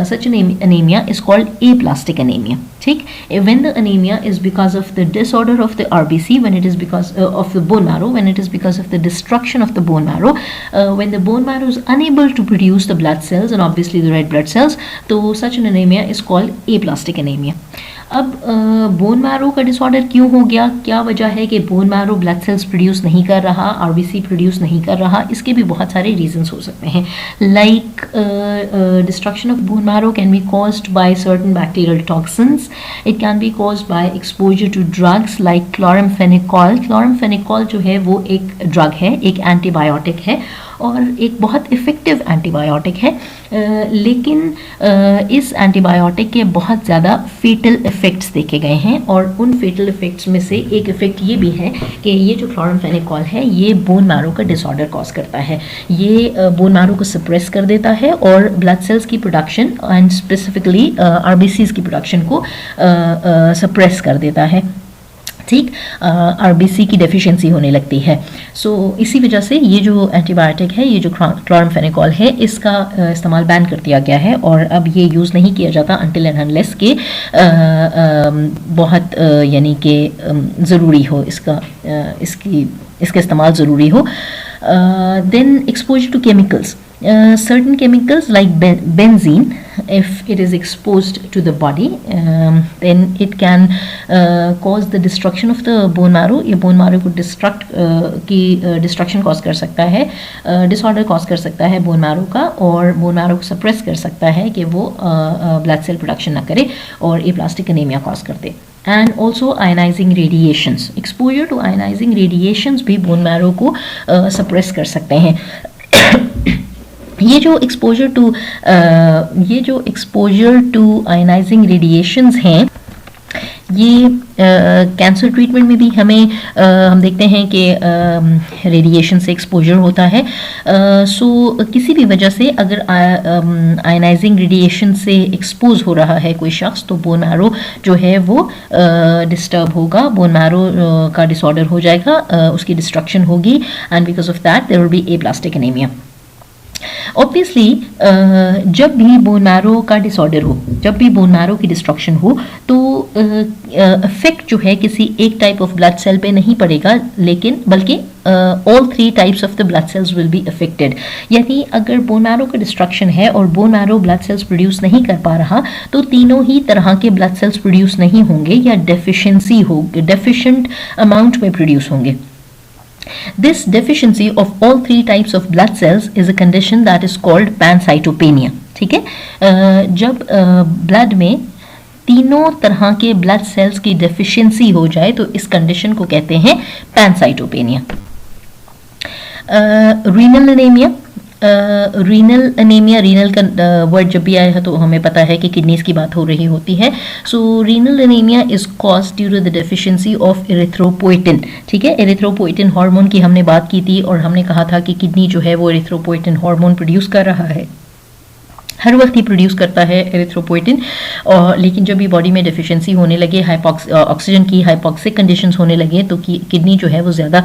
such an anemia is called aplastic anemia. ठीक, when the anemia is because of the disorder of the RBC, when it is because of the bone marrow, when it is because of the destruction of the bone marrow, when the bone marrow is unable to produce the blood cells and obviously the red blood cells, तो such an anemia is called aplastic anemia. अब bone marrow का disorder क्यों हो गया, क्या वजह है कि bone marrow blood cells produce नहीं कर रहा, आरबीसी प्रोड्यूस नहीं कर रहा, इसके भी बहुत सारे रीजंस हो सकते हैं. Like destruction of bone marrow can be caused by certain bacterial toxins, it can be caused by exposure to drugs like chloramphenicol. Chloramphenicol जो है वो एक ड्रग है, एक एंटीबायोटिक है और एक बहुत इफ़ेक्टिव एंटीबायोटिक है, लेकिन इस एंटीबायोटिक के बहुत ज़्यादा फेटल इफ़ेक्ट्स देखे गए हैं और उन फेटल इफ़ेक्ट्स में से एक इफ़ेक्ट ये भी है कि ये जो क्लोरामफेनिकोल है ये बोन मैरो का डिसऑर्डर कॉज करता है. ये बोन मैरो को सप्रेस कर देता है और ब्लड सेल्स की प्रोडक्शन एंड स्पेसिफिकली आरबीसीज की प्रोडक्शन को सप्रेस कर देता है. ठीक, आरबीसी की डेफिशिएंसी होने लगती है. सो इसी वजह से ये जो एंटीबायोटिक है, ये जो क्लोरामफेनिकोल है, इसका इस्तेमाल बैन कर दिया गया है और अब ये यूज़ नहीं किया जाता अनटिल एंड अनलेस के बहुत यानी कि ज़रूरी हो, इसका इस्तेमाल ज़रूरी हो. Then exposure to chemicals, certain chemicals like benzene, if it is exposed to the body, then it can cause the destruction of the bone marrow. ये bone marrow को destruction cause कर सकता है, disorder cause कर सकता है bone marrow का, और bone marrow को suppress कर सकता है कि वो blood cell production ना करे और aplastic anemia cause कर दे. And also ionizing radiations, exposure to ionizing radiations भी bone marrow को suppress कर सकते हैं. ये जो एक्सपोजर टू आयनाइजिंग रेडिएशंस हैं, ये कैंसर ट्रीटमेंट में भी हमें हम देखते हैं कि रेडिएशन से एक्सपोजर होता है। सो किसी भी वजह से अगर आयनाइजिंग रेडिएशन से एक्सपोज हो रहा है कोई शख्स, तो बोन मैरो जो है वो डिस्टर्ब होगा, बोन मैरो का डिसऑर्डर हो जाएगा, उसकी डिस्ट्रक्शन होगी, and because of that there will be aplastic anaemia. Obviously जब भी बोन मैरो का डिसऑर्डर हो, जब भी बोन मैरो की डिस्ट्रक्शन हो, तो इफेक्ट जो है किसी एक टाइप ऑफ ब्लड सेल पे नहीं पड़ेगा, लेकिन बल्कि all 3 types of the blood cells will be affected. यानी अगर बोन मैरो का डिस्ट्रक्शन है और bone marrow blood cells produce नहीं कर पा रहा, तो तीनों ही तरह के ब्लड सेल्स प्रोड्यूस नहीं होंगे या डेफिशिएंसी होगी, डेफिशिएंट अमाउंट में प्रोड्यूस होंगे। This deficiency of all 3 types of blood cells is a condition that is called pancytopenia. ठीक है, जब ब्लड में तीनों तरह के ब्लड सेल्स की डेफिशिएंसी हो जाए तो इस कंडीशन को कहते हैं pancytopenia. Renal anaemia, renal anaemia, renal का वर्ड जब भी आया है तो हमें पता है कि किडनीज की बात हो रही होती है। So renal anaemia is cause due to the deficiency of erythropoietin. ठीक है, एरिथ्रोपोइटिन हार्मोन की हमने बात की थी और हमने कहा था कि किडनी जो है वो एरिथ्रोपोइटिन हार्मोन प्रोड्यूस कर रहा है, हर वक्त ही प्रोड्यूस करता है एरिथ्रोपोइटिन, और लेकिन जब भी बॉडी में डेफिशिएंसी होने लगे, ऑक्सीजन की हाइपॉक्सिक कंडीशंस होने लगे, तो किडनी जो है वो ज़्यादा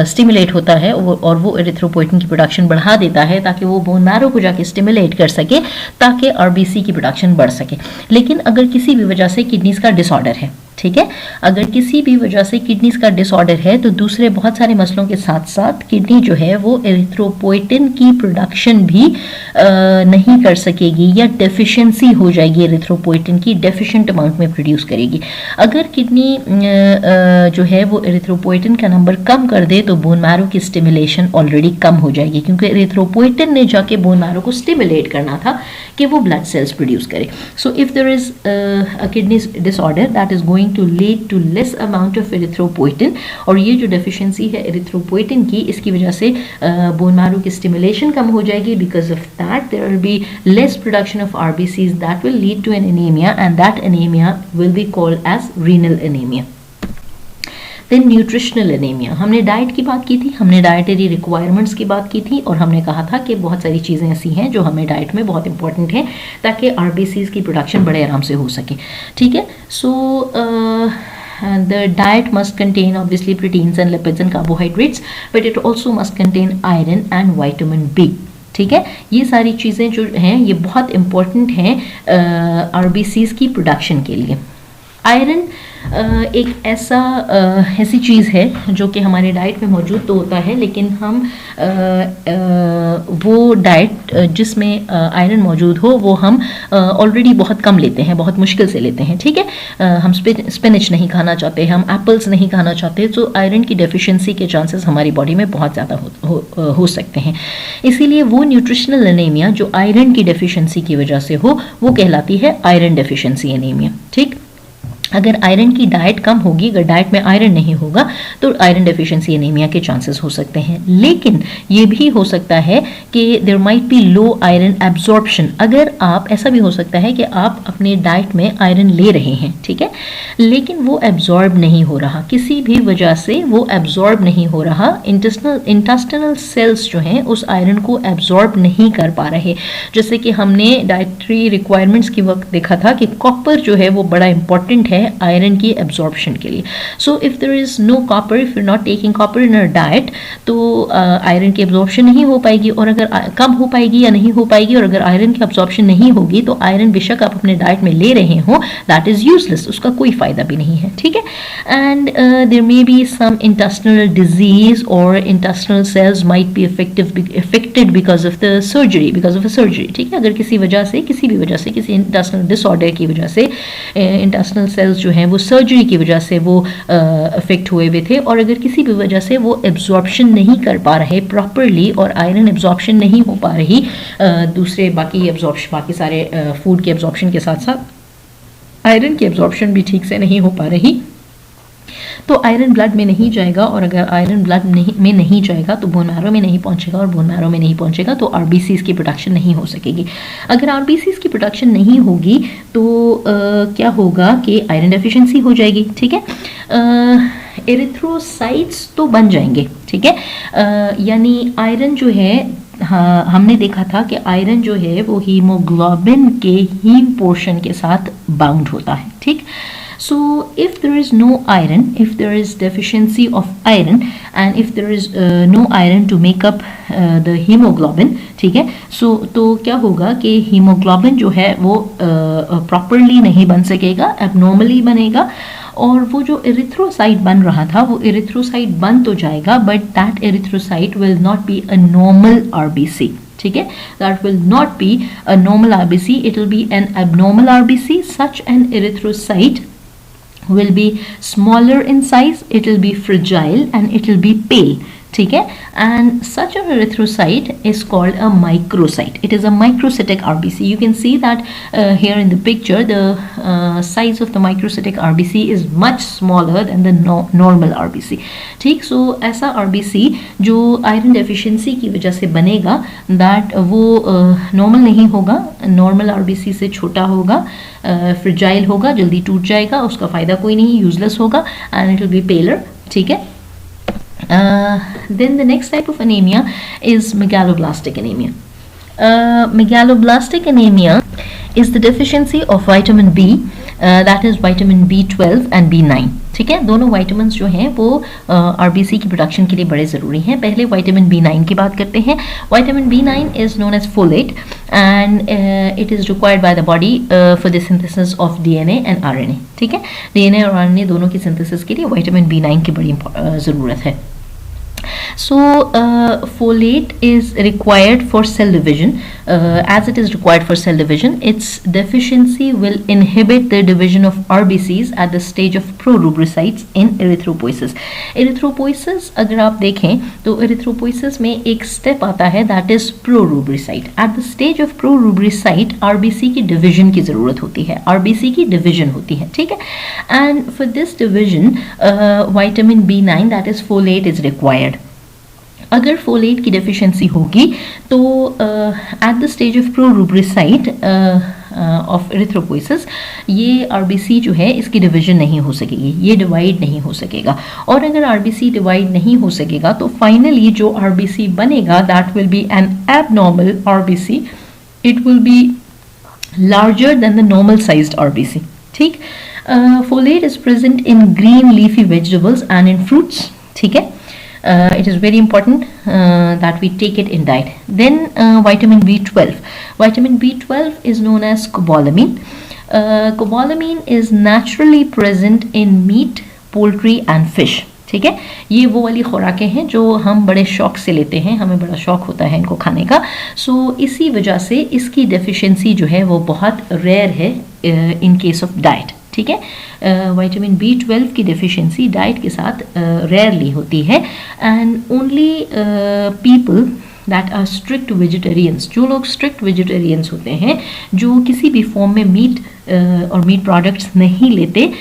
स्टिमुलेट होता है और वो एरिथ्रोपोइटिन की प्रोडक्शन बढ़ा देता है ताकि वो बोन मैरो को जाके स्टिमुलेट कर सके, ताकि आरबीसी की प्रोडक्शन बढ़ सके। लेकिन अगर किसी भी वजह से किडनीज का डिसऑर्डर है, ठीक है, अगर किसी भी वजह से किडनीज का डिसऑर्डर है, तो दूसरे बहुत सारे मसलों के साथ साथ किडनी जो है वो एरिथ्रोपोइटिन की प्रोडक्शन भी नहीं कर सकेगी या डेफिशिएंसी हो जाएगी, एरिथ्रोपोइटिन की डेफिशिएंट अमाउंट में प्रोड्यूस करेगी। अगर किडनी जो है वो एरिथ्रोपोइटिन का नंबर कम कर दे तो बोन मैरो की स्टिमुलेशन ऑलरेडी कम हो जाएगी, क्योंकि एरिथ्रोपोइटिन ने जाके बोन मैरो को स्टिमुलेट करना था कि वो ब्लड सेल्स प्रोड्यूस करे। So if there is a kidney disorder that is going to lead to less amount of erythropoietin, और ये जो डेफिशिएंसी है एरिथ्रोपोइटिन की, इसकी वजह से बोन मैरो की स्टिमुलेशन कम हो जाएगी। Because of that there will be less production of RBCs that will lead to an anaemia, and that anaemia will be called as renal anaemia. Then nutritional anaemia, हमने diet की बात की थी, हमने डाइटरी रिक्वायरमेंट्स की बात की थी, और हमने कहा था कि बहुत सारी चीज़ें ऐसी हैं जो हमें डाइट में बहुत इंपॉर्टेंट हैं ताकि आरबीसीज की प्रोडक्शन बड़े आराम से हो सके। ठीक है, सो the diet must contain obviously proteins and lipids and carbohydrates, but it also must contain iron and vitamin B. ठीक है, ये सारी चीज़ें जो हैं ये बहुत इंपॉर्टेंट हैं आरबीसीज की प्रोडक्शन के लिए। आयरन एक ऐसी चीज़ है जो कि हमारे डाइट में मौजूद तो होता है, लेकिन हम वो डाइट जिसमें आयरन मौजूद हो वो हम ऑलरेडी बहुत कम लेते हैं, बहुत मुश्किल से लेते हैं। ठीक है, हम स्पिनच नहीं खाना चाहते, हम एप्पल्स नहीं खाना चाहते, तो आयरन की डेफिशिएंसी के चांसेस हमारी बॉडी में बहुत ज़्यादा हो सकते हैं। इसीलिए वो न्यूट्रिशनल एनीमिया जो आयरन की डेफिशिएंसी की वजह से हो वो कहलाती है आयरन डेफिशिएंसी एनीमिया। ठीक, अगर आयरन की डाइट कम होगी, अगर डाइट में आयरन नहीं होगा तो आयरन डेफिशिएंसी एनीमिया के चांसेस हो सकते हैं। लेकिन ये भी हो सकता है कि there might be low iron absorption. अगर आप, ऐसा भी हो सकता है कि आप अपने डाइट में आयरन ले रहे हैं, ठीक है, लेकिन वो एब्जॉर्ब नहीं हो रहा, किसी भी वजह से वो एब्जॉर्ब नहीं हो रहा, इंटेस्टिनल सेल्स जो हैं उस आयरन को एब्जॉर्ब नहीं कर पा रहे। जैसे कि हमने डाइटरी रिक्वायरमेंट्स के वक्त देखा था कि कॉपर जो है वो बड़ा इंपॉर्टेंट है आयरन की एब्जॉर्प्शन के लिए। So if there is no copper, if you not taking copper in our diet, तो आयरन की एब्जॉर्प्शन नहीं हो पाएगी, और अगर कम हो पाएगी या नहीं हो पाएगी, और अगर आयरन की एब्जॉर्प्शन नहीं होगी तो आयरन बेशक आप अपने डाइट में ले रहे हो, दैट इज यूजलेस, उसका कोई फायदा भी नहीं है। ठीक है, and there may be some intestinal disease और intestinal cells might be affected because of the surgery, because of a surgery. ठीक है, अगर किसी वजह से, किसी भी वजह से, किसी इंटेस्टिनल डिसऑर्डर की वजह से इंटेस्टिनल सेल्स जो हैं वो सर्जरी की वजह से वो अफेक्ट हुए हुए थे, और अगर किसी भी वजह से वो एब्जॉर्प्शन नहीं कर पा रहे प्रॉपरली, और आयरन एब्जॉर्प्शन नहीं हो पा रही दूसरे बाकी सारे फूड के एब्जॉर्प्शन के साथ साथ आयरन की एब्जॉर्प्शन भी ठीक से नहीं हो पा रही, तो आयरन ब्लड में नहीं जाएगा, और अगर आयरन ब्लड में नहीं जाएगा तो बोन मैरो में नहीं पहुंचेगा, और बोन मैरो में नहीं पहुंचेगा तो आरबीसीज की प्रोडक्शन नहीं हो सकेगी। अगर आरबीसीज की प्रोडक्शन नहीं होगी तो क्या होगा कि आयरन डेफिशिएंसी हो जाएगी। ठीक है, एरिथ्रोसाइट्स तो बन जाएंगे। ठीक है, यानी आयरन जो है, हाँ, हमने देखा था कि आयरन जो है वो हीमोग्लोबिन के हीम पोर्शन के साथ बाउंड होता है। ठीक, so if there is no iron, if there is deficiency of iron and if there is no iron to make up the hemoglobin, ठीक है, so तो क्या होगा कि हीमोग्लोबिन जो है वो प्रॉपरली नहीं बन सकेगा, एबनॉर्मली बनेगा, और वो जो एरिथ्रोसाइट बन रहा था वो एरिथ्रोसाइट बन तो जाएगा, but that erythrocyte will not be a normal RBC. ठीक है, that will not be a normal RBC, it will be an abnormal RBC. Such an erythrocyte will be smaller in size, it will be fragile and it will be pale. ठीक है, and such an erythrocyte is called a microcyte. It is a microcytic RBC. You can see that here in the picture the size of the microcytic RBC is much smaller than the normal RBC. ठीक, so ऐसा RBC जो iron deficiency की वजह से बनेगा, that वो normal नहीं होगा, नॉर्मल RBC से छोटा होगा, फ्रिजाइल होगा, जल्दी टूट जाएगा, उसका फ़ायदा कोई नहीं, यूजलेस होगा, and it will be paler. ठीक है, then the next type of anemia is megaloblastic anemia. Megaloblastic anemia is the deficiency of vitamin B, that is vitamin B12 and B9. ठीक है, दोनों वाइटामिन जो हैं वो आरबीसी की प्रोडक्शन के लिए बड़े ज़रूरी हैं। पहले वाइटामिन B9 की बात करते हैं। Vitamin B9 is known as folate and it is required by the body for the synthesis of DNA and RNA. ठीक है, डीएनए और आरएनए दोनों की सिंथेसिस के लिए वाइटामिन B9 की बड़ी ज़रूरत है। So folate is required for cell division. As it is required for cell division, its deficiency will inhibit the division of RBCs at the stage of prorubricites in erythropoiesis. Erythropoiesis अगर आप देखें तो erythropoiesis में एक step आता है, that is prorubricite. At the stage of prorubricite, RBC की division की ज़रूरत होती है, RBC की division होती है। ठीक है, and for this division vitamin B9 that is folate is required. अगर फोलेट की डेफिशिएंसी होगी तो at the stage of prorubricyte of erythropoiesis ये आरबीसी जो है इसकी डिवीजन नहीं हो सकेगी, ये डिवाइड नहीं हो सकेगा, और अगर आरबीसी डिवाइड नहीं हो सकेगा तो फाइनली जो आरबीसी बनेगा that will be an abnormal RBC, it will be larger than the normal sized RBC. ठीक, folate is present in green leafy vegetables and in fruits. ठीक है, it is very important that we take it in diet. Then vitamin B12. Vitamin B12 is known as cobalamin. Cobalamin is naturally present in meat, poultry and fish. ठीक है, ये वो वाली खुराकें हैं जो हम बड़े शौक से लेते हैं, हमें बड़ा शौक होता है इनको खाने का। सो इसी वजह से इसकी डेफिशिएंसी जो है वो बहुत रेयर है इन केस ऑफ डाइट। ठीक है, विटामिन B12 की डेफिशिएंसी डाइट के साथ रेयरली होती है, and only people that are strict vegetarians, जो लोग स्ट्रिक्ट वेजिटेरियंस होते हैं, जो किसी भी फॉर्म में मीट और मीट प्रोडक्ट्स नहीं लेते,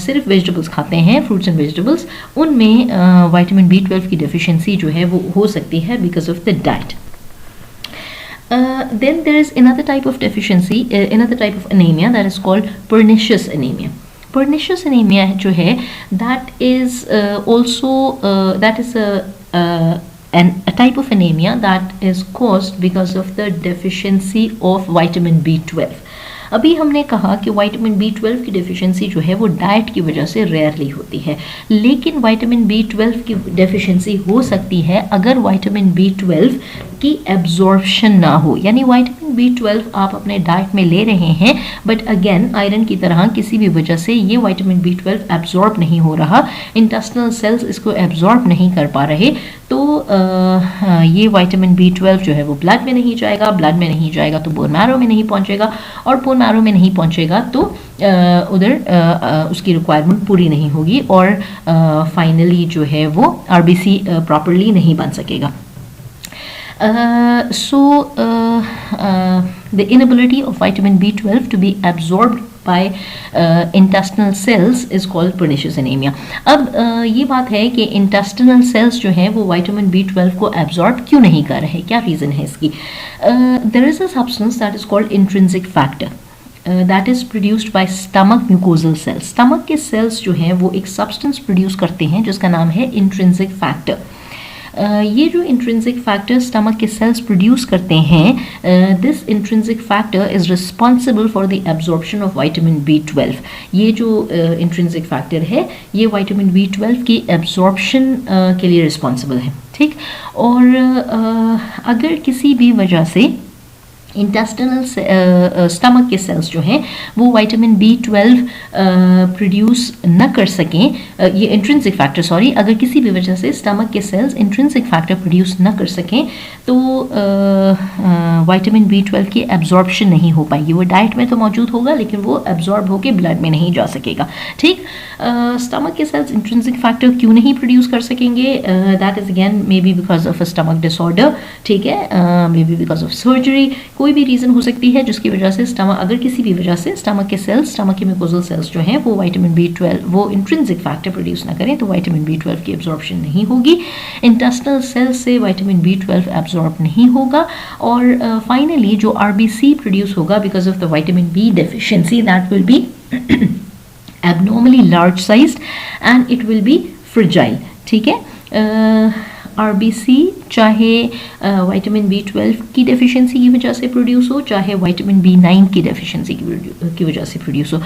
सिर्फ वेजिटेबल्स खाते हैं, फ्रूट्स एंड वेजिटेबल्स, उनमें विटामिन B12 की डेफिशिएंसी जो है वो हो सकती है because of the diet. Then there is another type of deficiency, another type of anemia that is called pernicious anemia. Pernicious anemia जो है that is also that is a type of anemia that is caused because of the deficiency of vitamin B12. अभी हमने कहा कि vitamin B12 की deficiency जो है वो डाइट की वजह से रेयरली होती है, लेकिन विटामिन B12 की डेफिशिएंसी हो सकती है अगर विटामिन B12 की एब्जॉर्प्शन ना हो, यानी विटामिन B12 आप अपने डाइट में ले रहे हैं बट अगेन आयरन की तरह किसी भी वजह से ये विटामिन B12 एब्जॉर्ब नहीं हो रहा, इंटेस्टिनल सेल्स इसको एब्जॉर्ब नहीं कर पा रहे, तो ये विटामिन B12 जो है वो ब्लड में नहीं जाएगा, ब्लड में नहीं जाएगा तो बोन मैरो में नहीं पहुंचेगा, और बोन मैरो में नहीं पहुंचेगा तो उधर उसकी रिक्वायरमेंट पूरी नहीं होगी, और फाइनली जो है वो आरबीसी प्रॉपरली नहीं बन सकेगा। So the inability of vitamin B12 to be absorbed by intestinal cells is called pernicious anaemia. अब ये बात है कि इंटेस्टिनल सेल्स जो हैं वो विटामिन B12 को एब्जॉर्ब क्यों नहीं कर रहे, क्या रीज़न है इसकी? There is a substance that is called intrinsic factor that is produced by stomach mucosal cells. Stomach के सेल्स जो हैं वो एक सब्सटेंस प्रोड्यूस करते हैं जिसका नाम है इंट्रिंसिक फैक्टर। ये जो इंट्रिंसिक फैक्टर स्टमक के सेल्स प्रोड्यूस करते हैं, this intrinsic factor is responsible for the absorption of vitamin B12। ये जो इंट्रिंसिक फैक्टर है ये विटामिन B12 की एब्जॉर्प्शन के लिए रिस्पॉन्सिबल है, ठीक। और अगर किसी भी वजह से इंटेस्टिनल स्टमक के सेल्स जो हैं वो विटामिन B12 प्रोड्यूस न कर सकें, ये इंट्रिंसिक फैक्टर सॉरी, अगर किसी भी वजह से स्टमक के सेल्स इंट्रिंसिक फैक्टर प्रोड्यूस न कर सकें तो विटामिन B12 की एब्जॉर्प्शन नहीं हो पाएगी। वो डाइट में तो मौजूद होगा लेकिन वो एब्जॉर्ब होकर ब्लड में नहीं जा सकेगा, ठीक। स्टमक के सेल्स इंट्रिंसिक फैक्टर क्यों नहीं प्रोड्यूस कर सकेंगे? That is again may be because of a stomach disorder, ठीक है, may be because of surgery, कोई भी रीज़न हो सकती है जिसकी वजह से स्टमक, अगर किसी भी वजह से स्टमक के सेल्स, स्टमक के म्यूकोजल सेल्स जो हैं वो विटामिन B12 वो इंट्रिंसिक फैक्टर प्रोड्यूस ना करें तो विटामिन B12 की एब्जॉर्प्शन नहीं होगी, इंटेस्टिनल सेल्स से विटामिन B12 एब्जॉर्ब नहीं होगा और फाइनली जो RBC प्रोड्यूस होगा because of the vitamin B deficiency that will B abnormally large sized and it will be fragile, ठीक है। RBC चाहे विटामिन B12 की डेफिशिएंसी की वजह से प्रोड्यूस हो चाहे विटामिन B9 की डेफिशिएंसी की वजह से प्रोड्यूस हो,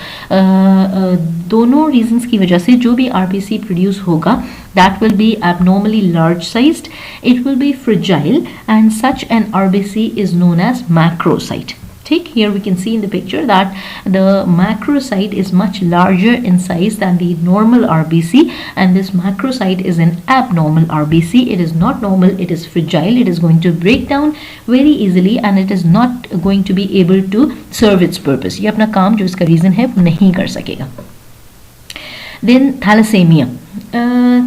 दोनों रीजंस की वजह से जो भी RBC प्रोड्यूस होगा that will be abnormally large sized, it will be fragile and such an RBC is known as macrocyte, ठीक। Here we can see in the picture that the macrocyte is much larger in size than the normal RBC and this macrocyte is an abnormal RBC. It is not normal, it is fragile, it is going to break down very easily and it is not going to be able to serve its purpose. ये अपना काम जो इसका reason है वो नहीं कर सकेगा। Then thalassemia.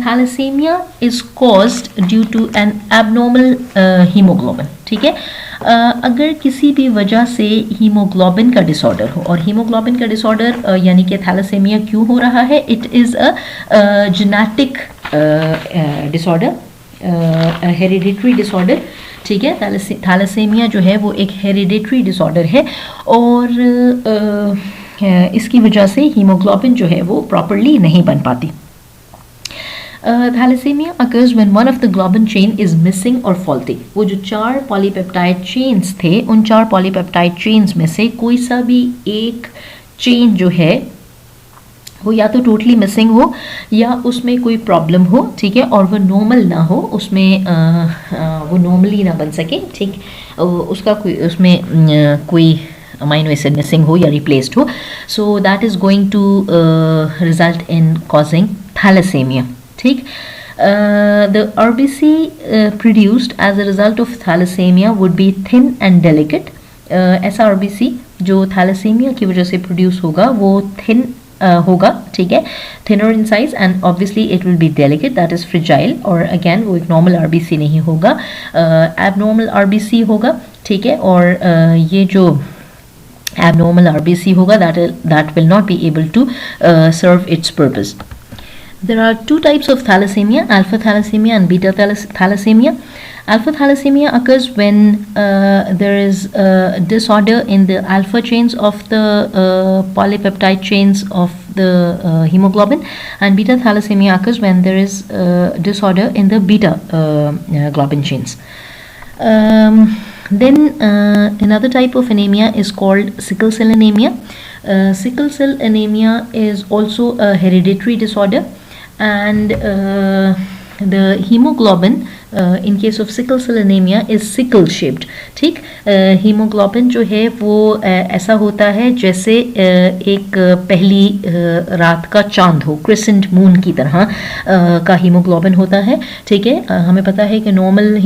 Thalassemia is caused due to an abnormal hemoglobin, ठीक है। अगर किसी भी वजह से हीमोग्लोबिन का डिसऑर्डर हो, और हीमोग्लोबिन का डिसऑर्डर यानी कि थैलेसेमिया क्यों हो रहा है, it is a genetic disorder, hereditary disorder, ठीक है। थैलेसेमिया जो है वो एक हेरिडिटरी डिसऑर्डर है और इसकी वजह से हीमोग्लोबिन जो है वो प्रॉपरली नहीं बन पाती। Thalassemia occurs when one of the globin chain is missing or faulty. वो जो 4 पॉलीपेप्टाइड चेन्स थे उन 4 पॉलीपेप्टाइड चेन्स में से कोई सा भी एक चेन जो है वो या तो टोटली मिसिंग हो या उसमें कोई प्रॉब्लम हो, ठीक है, और वो नॉर्मल ना हो, उसमें वो नॉर्मली ना बन सके, ठीक, उसका कोई उसमें कोई अमाइनो एसिड मिसिंग हो या रिप्लेस्ड हो, so that is going to result in causing thalassaemia, ठीक। The RBC produced as a result of thalassemia would be thin and delicate. ऐसा RBC जो थैलेसेमिया की वजह से प्रोड्यूस होगा वो थिन होगा, ठीक है, thinner in size and obviously it will B delicate, that is fragile, और अगेन वो एक नॉर्मल RBC नहीं होगा, एबनॉर्मल RBC होगा, ठीक है। और ये जो abnormal RBC होगा that will not be able to serve its purpose. There are two types of thalassemia, alpha thalassemia and beta thalassemia. Alpha thalassemia occurs when there is a disorder in the alpha chains of the polypeptide chains of the hemoglobin, and beta thalassemia occurs when there is disorder in the beta globin chains. Then another type of anemia is called sickle cell anemia. Sickle cell anemia is also a hereditary disorder, and the hemoglobin in case of sickle cell anemia is sickle shaped, ठीक। Haemoglobin जो है वो ऐसा होता है जैसे एक पहली रात का चांद हो, क्रिसेंट मून की तरह का हीमोग्लोबिन होता है, ठीक है। हमें पता है कि नॉर्मल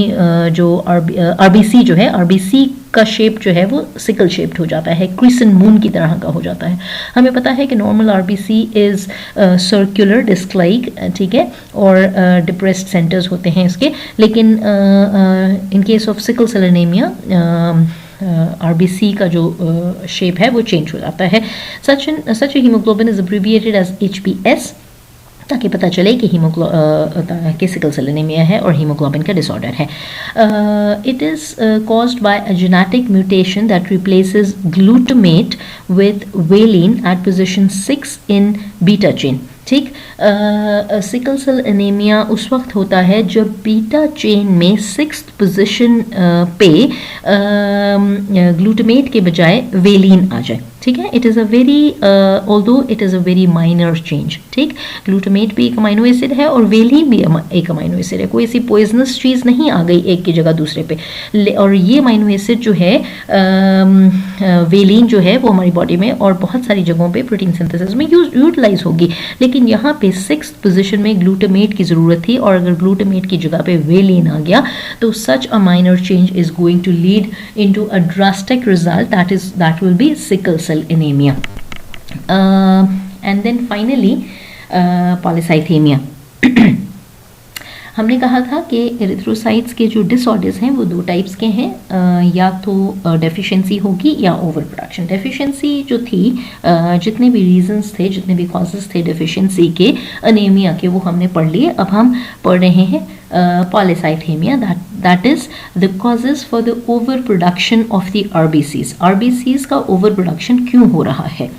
जो RBC जो है, RBC का शेप जो है वो सिकल शेप्ड हो जाता है, क्रिसेंट मून की तरह का हो जाता है। हमें पता है कि normal RBC is circular disc like, ठीक है, और डिप्रेस्ड सेंटर्स होते हैं इसके, लेकिन in case of sickle cell anaemia RBC का जो शेप है वो चेंज हो जाता है. Such a hemoglobin is abbreviated as HbS, ताकि पता चले कि कि सिकल सेल एनीमिया है और हीमोग्लोबिन का डिसऑर्डर है. It is caused by a genetic mutation that replaces glutamate with valine at position 6 in beta chain. ठीक, सिकल सेल एनीमिया उस वक्त होता है जब बीटा चेन में 6th पोजीशन पे ग्लूटामेट के बजाय वेलिन आ जाए. ठीक है, it is a very although it is a very minor change. ठीक, ग्लूटामेट भी एक अमाइनो एसिड है और वेलिन भी एक अमाइनो एसिड है. कोई ऐसी पॉइजनस चीज़ नहीं आ गई एक की जगह दूसरे पे. और ये अमाइनो एसिड जो है वेलिन जो है वो हमारी बॉडी में और बहुत सारी जगहों पे प्रोटीन सिंथेसिस में यूटिलाइज होगी. लेकिन यहाँ पे 6th पोजीशन में ग्लूटामेट की ज़रूरत थी और अगर ग्लूटामेट की जगह पे वेलिन आ गया तो such a minor change is going to lead into a drastic result that will be sickle cell anemia. And then finally polycythemia. हमने कहा था कि एरिथ्रोसाइट्स के जो डिसऑर्डर्स हैं वो 2 टाइप्स के हैं. या तो डेफिशिएंसी होगी या ओवर प्रोडक्शन. डेफिशिएंसी जो थी, जितने भी रीजंस थे, जितने भी कॉजेस थे डेफिशिएंसी के अनीमिया के, वो हमने पढ़ लिए. अब हम पढ़ रहे हैं polycythemia, that is the causes for the overproduction of the RBCs. RBCs का overproduction क्यों हो रहा है?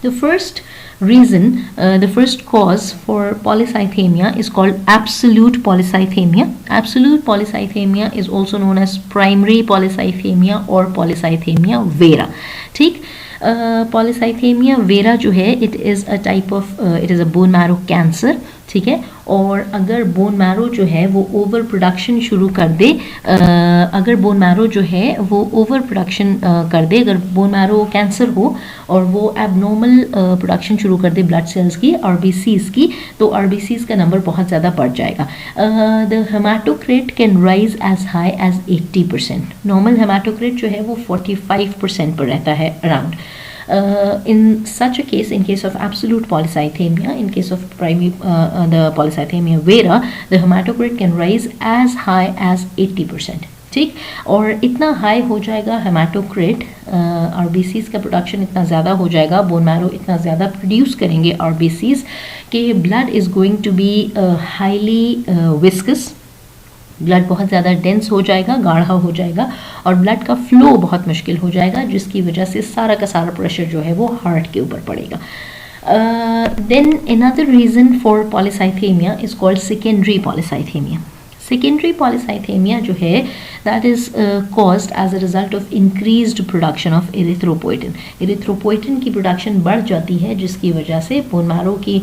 The first reason, the first cause for polycythemia is called absolute polycythemia. Absolute polycythemia is also known as primary polycythemia or polycythemia vera. ठीक, polycythemia vera जो है it is a type of it is a bone marrow cancer. ठीक है, और अगर bone marrow जो है वो ओवर प्रोडक्शन शुरू कर दे, अगर बोन मैरो जो है वो ओवर प्रोडक्शन कर दे, अगर बोन मैरो कैंसर हो और वो एबनॉर्मल प्रोडक्शन शुरू कर दे ब्लड सेल्स की, RBCs की, तो RBCs का नंबर बहुत ज़्यादा बढ़ जाएगा. The haematocrit can rise as high as 80%. Normal haematocrit जो है वो 45% पर रहता है around. In such a case, in case of absolute polycythemia, in case of the polycythemia vera, the hematocrit can rise as high as 80%. ठीक, और इतना high हो जाएगा हेमाटोक्रेट, RBCs का प्रोडक्शन इतना ज़्यादा हो जाएगा, बोन मैरो इतना ज़्यादा प्रोड्यूस करेंगे RBCs कि blood is going to be highly viscous. Blood बहुत ज़्यादा डेंस हो जाएगा, गाढ़ा हो जाएगा और ब्लड का फ्लो बहुत मुश्किल हो जाएगा, जिसकी वजह से सारा का सारा प्रेशर जो है वो हार्ट के ऊपर पड़ेगा. Then another reason for polycythaemia is called secondary polycythaemia. Secondary polycythaemia जो है that is caused as a result of increased production of erythropoietin. Erythropoietin की प्रोडक्शन बढ़ जाती है, जिसकी वजह से बोन मैरो की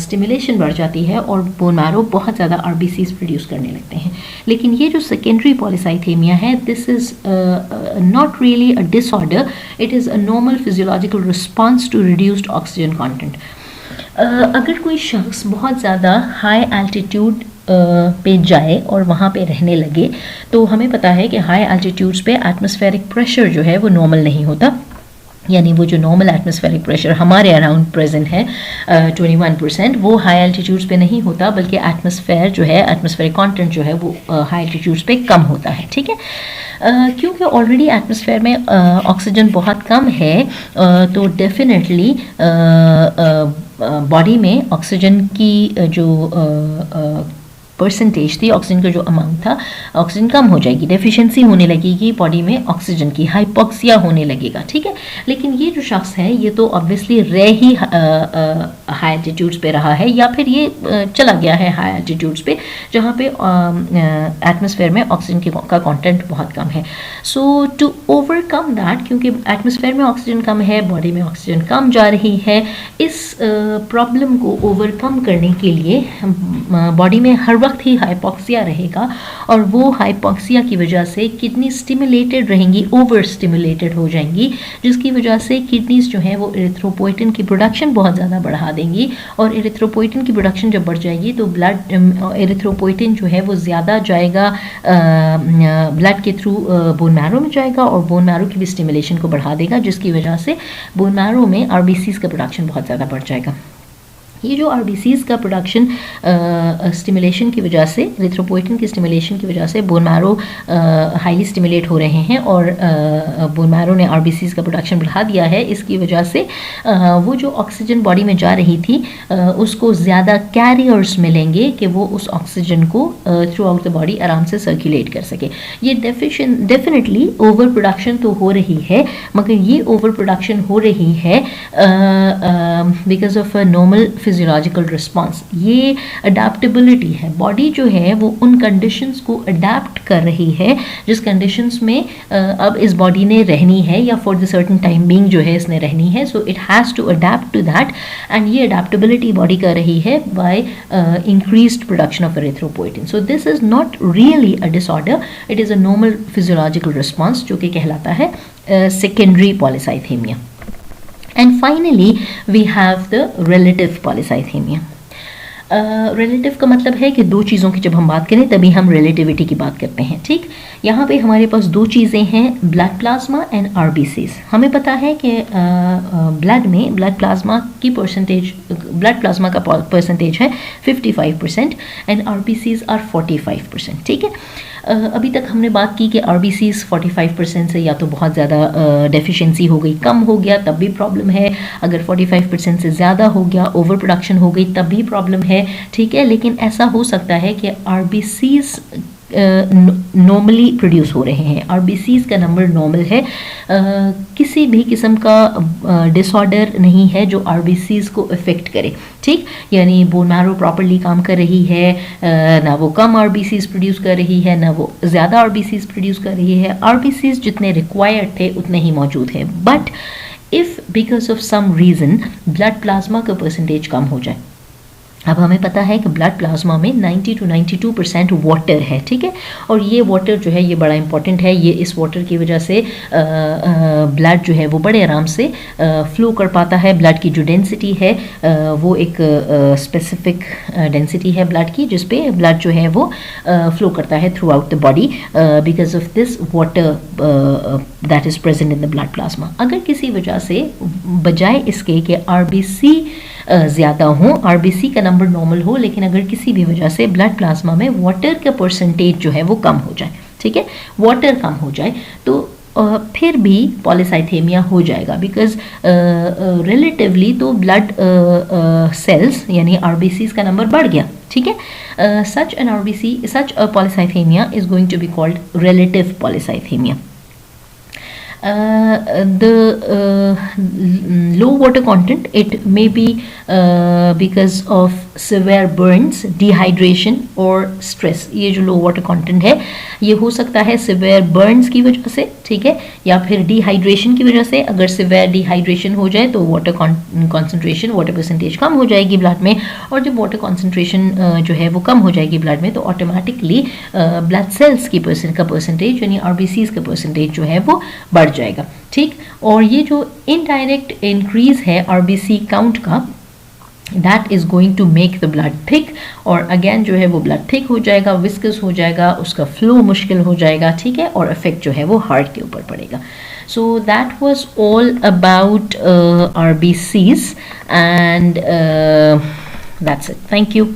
स्टिमुलेशन बढ़ जाती है और बोन मैरो बहुत ज़्यादा RBCs प्रोड्यूस करने लगते हैं. लेकिन ये जो सेकेंडरी पॉलीसाइथेमिया है, this is not really a disorder, it is a normal physiological response to reduced oxygen content. अगर कोई शख्स बहुत ज़्यादा हाई एल्टीट्यूड पे जाए और वहाँ पे रहने लगे, तो हमें पता है कि हाई एल्टीट्यूड्स पे एटमॉस्फेरिक प्रेशर जो है वो नॉर्मल नहीं होता. यानी वो जो नॉर्मल एटमॉस्फेरिक प्रेशर हमारे अराउंड प्रेजेंट है 21%, वो हाई एल्टीट्यूड्स पे नहीं होता, बल्कि एटमॉस्फेयर जो है, एटमॉस्फेरिक कंटेंट जो है वो हाई एल्टीट्यूड्स पे कम होता है. ठीक है, क्योंकि ऑलरेडी एटमॉस्फेयर में ऑक्सीजन बहुत कम है, तो डेफिनेटली बॉडी में ऑक्सीजन की जो परसेंटेज थी, ऑक्सीजन का जो अमाउंट था, ऑक्सीजन कम हो जाएगी, डेफिशिएंसी होने लगेगी बॉडी में ऑक्सीजन की, हाइपोक्सिया होने लगेगा. ठीक है, लेकिन ये जो शख्स है ये तो ऑब्वियसली रह ही हाई एल्टीट्यूड्स पे रहा है, या फिर ये चला गया है हाई एल्टीट्यूड्स पे जहाँ पे एटमॉस्फेयर में ऑक्सीजन का कंटेंट बहुत कम है. सो टू ओवरकम दैट, क्योंकि एटमॉस्फेयर में ऑक्सीजन कम है, बॉडी में ऑक्सीजन कम जा रही है, इस प्रॉब्लम को ओवरकम करने के लिए बॉडी में हर वक्त ही हाइपोक्सिया रहेगा और वो हाइपोक्सिया की वजह से किडनी स्टिमुलेटेड रहेंगी, ओवर स्टिमुलेटेड हो जाएंगी, जिसकी वजह से किडनीज जो है वो एरिथ्रोपोइटिन की प्रोडक्शन बहुत ज़्यादा बढ़ा देंगी. और एरिथ्रोपोइटिन की प्रोडक्शन जब बढ़ जाएगी तो ब्लड एरिथ्रोपोइटिन जो है वो ज़्यादा जाएगा ब्लड के थ्रू बोन मैरो में जाएगा और बोन मैरो की भी स्टिमुलेशन को बढ़ा देगा, जिसकी वजह से बोन मैरो में RBCs का प्रोडक्शन बहुत ज़्यादा बढ़ जाएगा. ये जो आरबीसीज का प्रोडक्शन स्टिमुलेशन की वजह से, एरिथ्रोपोइटिन की स्टिमुलेशन की वजह से बोन मैरो हाईली स्टिमुलेट हो रहे हैं और बोन मैरो ने आरबीसीज का प्रोडक्शन बढ़ा दिया है। इसकी वजह से वो जो ऑक्सीजन बॉडी में जा रही थी उसको ज़्यादा कैरियर्स मिलेंगे कि वो उस ऑक्सीजन को थ्रू आउट द बॉडी आराम से सर्कुलेट कर सके। ये डेफिनेटली ओवर प्रोडक्शन तो हो रही है, मगर ये ओवर प्रोडक्शन हो रही है because of a normal physiological response. ये अडेप्टेबिलिटी है, बॉडी जो है वो उन कंडीशंस को अडेप्ट कर रही है जिस कंडीशंस में अब इस बॉडी ने रहनी है या for the certain time being जो है इसने रहनी है। So it has to adapt to that, and ये अडेप्टेबिलिटी बॉडी कर रही है by increased production of erythropoietin. So this is not really a disorder, it is a normal physiological response जो कि कहलाता है secondary polycythaemia. And finally we have the relative polycythemia. Relative का मतलब है कि दो चीज़ों की जब हम बात करें तभी हम रिलेटिविटी की बात करते हैं। ठीक, यहाँ पे हमारे पास दो चीज़ें हैं, ब्लड प्लाज्मा एंड आरबीसीज। हमें पता है कि ब्लड में ब्लड प्लाज्मा की परसेंटेज, ब्लड प्लाज्मा का परसेंटेज है 55% एंड आरबीसीज आर 45%। ठीक है, अभी तक हमने बात की कि आरबीसीज 45% से या तो बहुत ज़्यादा डेफिशिएंसी हो गई, कम हो गया तब भी प्रॉब्लम है, अगर 45% से ज़्यादा हो गया, ओवर प्रोडक्शन हो गई तब भी प्रॉब्लम है। ठीक है, लेकिन ऐसा हो सकता है कि आरबीसीज नॉर्मली प्रोड्यूस हो रहे हैं, आरबीसीज का नंबर नॉर्मल है, किसी भी किस्म का डिसऑर्डर नहीं है जो आरबीसीज को इफ़ेक्ट करे। ठीक, यानी बोन मैरो प्रॉपरली काम कर रही है, ना वो कम आरबीसीज प्रोड्यूस कर रही है ना वो ज़्यादा आरबीसीज प्रोड्यूस कर रही है, आरबीसीज जितने रिक्वायर्ड थे उतने ही मौजूद हैं। But if because of some reason blood plasma का परसेंटेज कम हो जाए, अब हमें पता है कि ब्लड प्लाज्मा में 90 to 92% वाटर है। ठीक है, और ये वाटर जो है ये बड़ा इंपॉर्टेंट है, ये इस वाटर की वजह से ब्लड जो है वो बड़े आराम से फ्लो कर पाता है। ब्लड की जो डेंसिटी है वो एक स्पेसिफिक डेंसिटी है ब्लड की, जिस पे ब्लड जो है वो फ्लो करता है through out the body because of this water that is present in the blood plasma. अगर किसी वजह से बजाय इसके कि आरबीसी ज़्यादा हो, आरबीसी का नंबर नॉर्मल हो, लेकिन अगर किसी भी वजह से ब्लड प्लाज्मा में वाटर का परसेंटेज जो है वो कम हो जाए, ठीक है, वाटर कम हो जाए, तो फिर भी पॉलीसाइथेमिया हो जाएगा बिकॉज रिलेटिवली तो ब्लड सेल्स यानी आरबीसीज का नंबर बढ़ गया। ठीक है, such an RBC, such a polycythaemia is going to be called relative polycythaemia. The low water content, it may be because of severe burns, dehydration or stress. ये जो low water content है ये हो सकता है severe burns की वजह से, ठीक है, या फिर dehydration की वजह से. अगर severe dehydration हो जाए तो water concentration, water percentage कम हो जाएगी blood में, और जब water concentration जो है वो कम हो जाएगी blood में तो automatically blood cells की परसेंटेज यानी RBCs का परसेंटेज जो है वो बढ़ जाएगा. ठीक, और ये जो इनडायरेक्ट इंक्रीज है आरबीसी काउंट का, that is going to make the blood thick, और अगेन जो है वो ब्लड थिक हो जाएगा, विस्कस हो जाएगा, उसका फ्लो मुश्किल हो जाएगा. ठीक है, और इफेक्ट जो है वो हार्ट के ऊपर पड़ेगा. So that was all about RBCs and that's it. Thank you.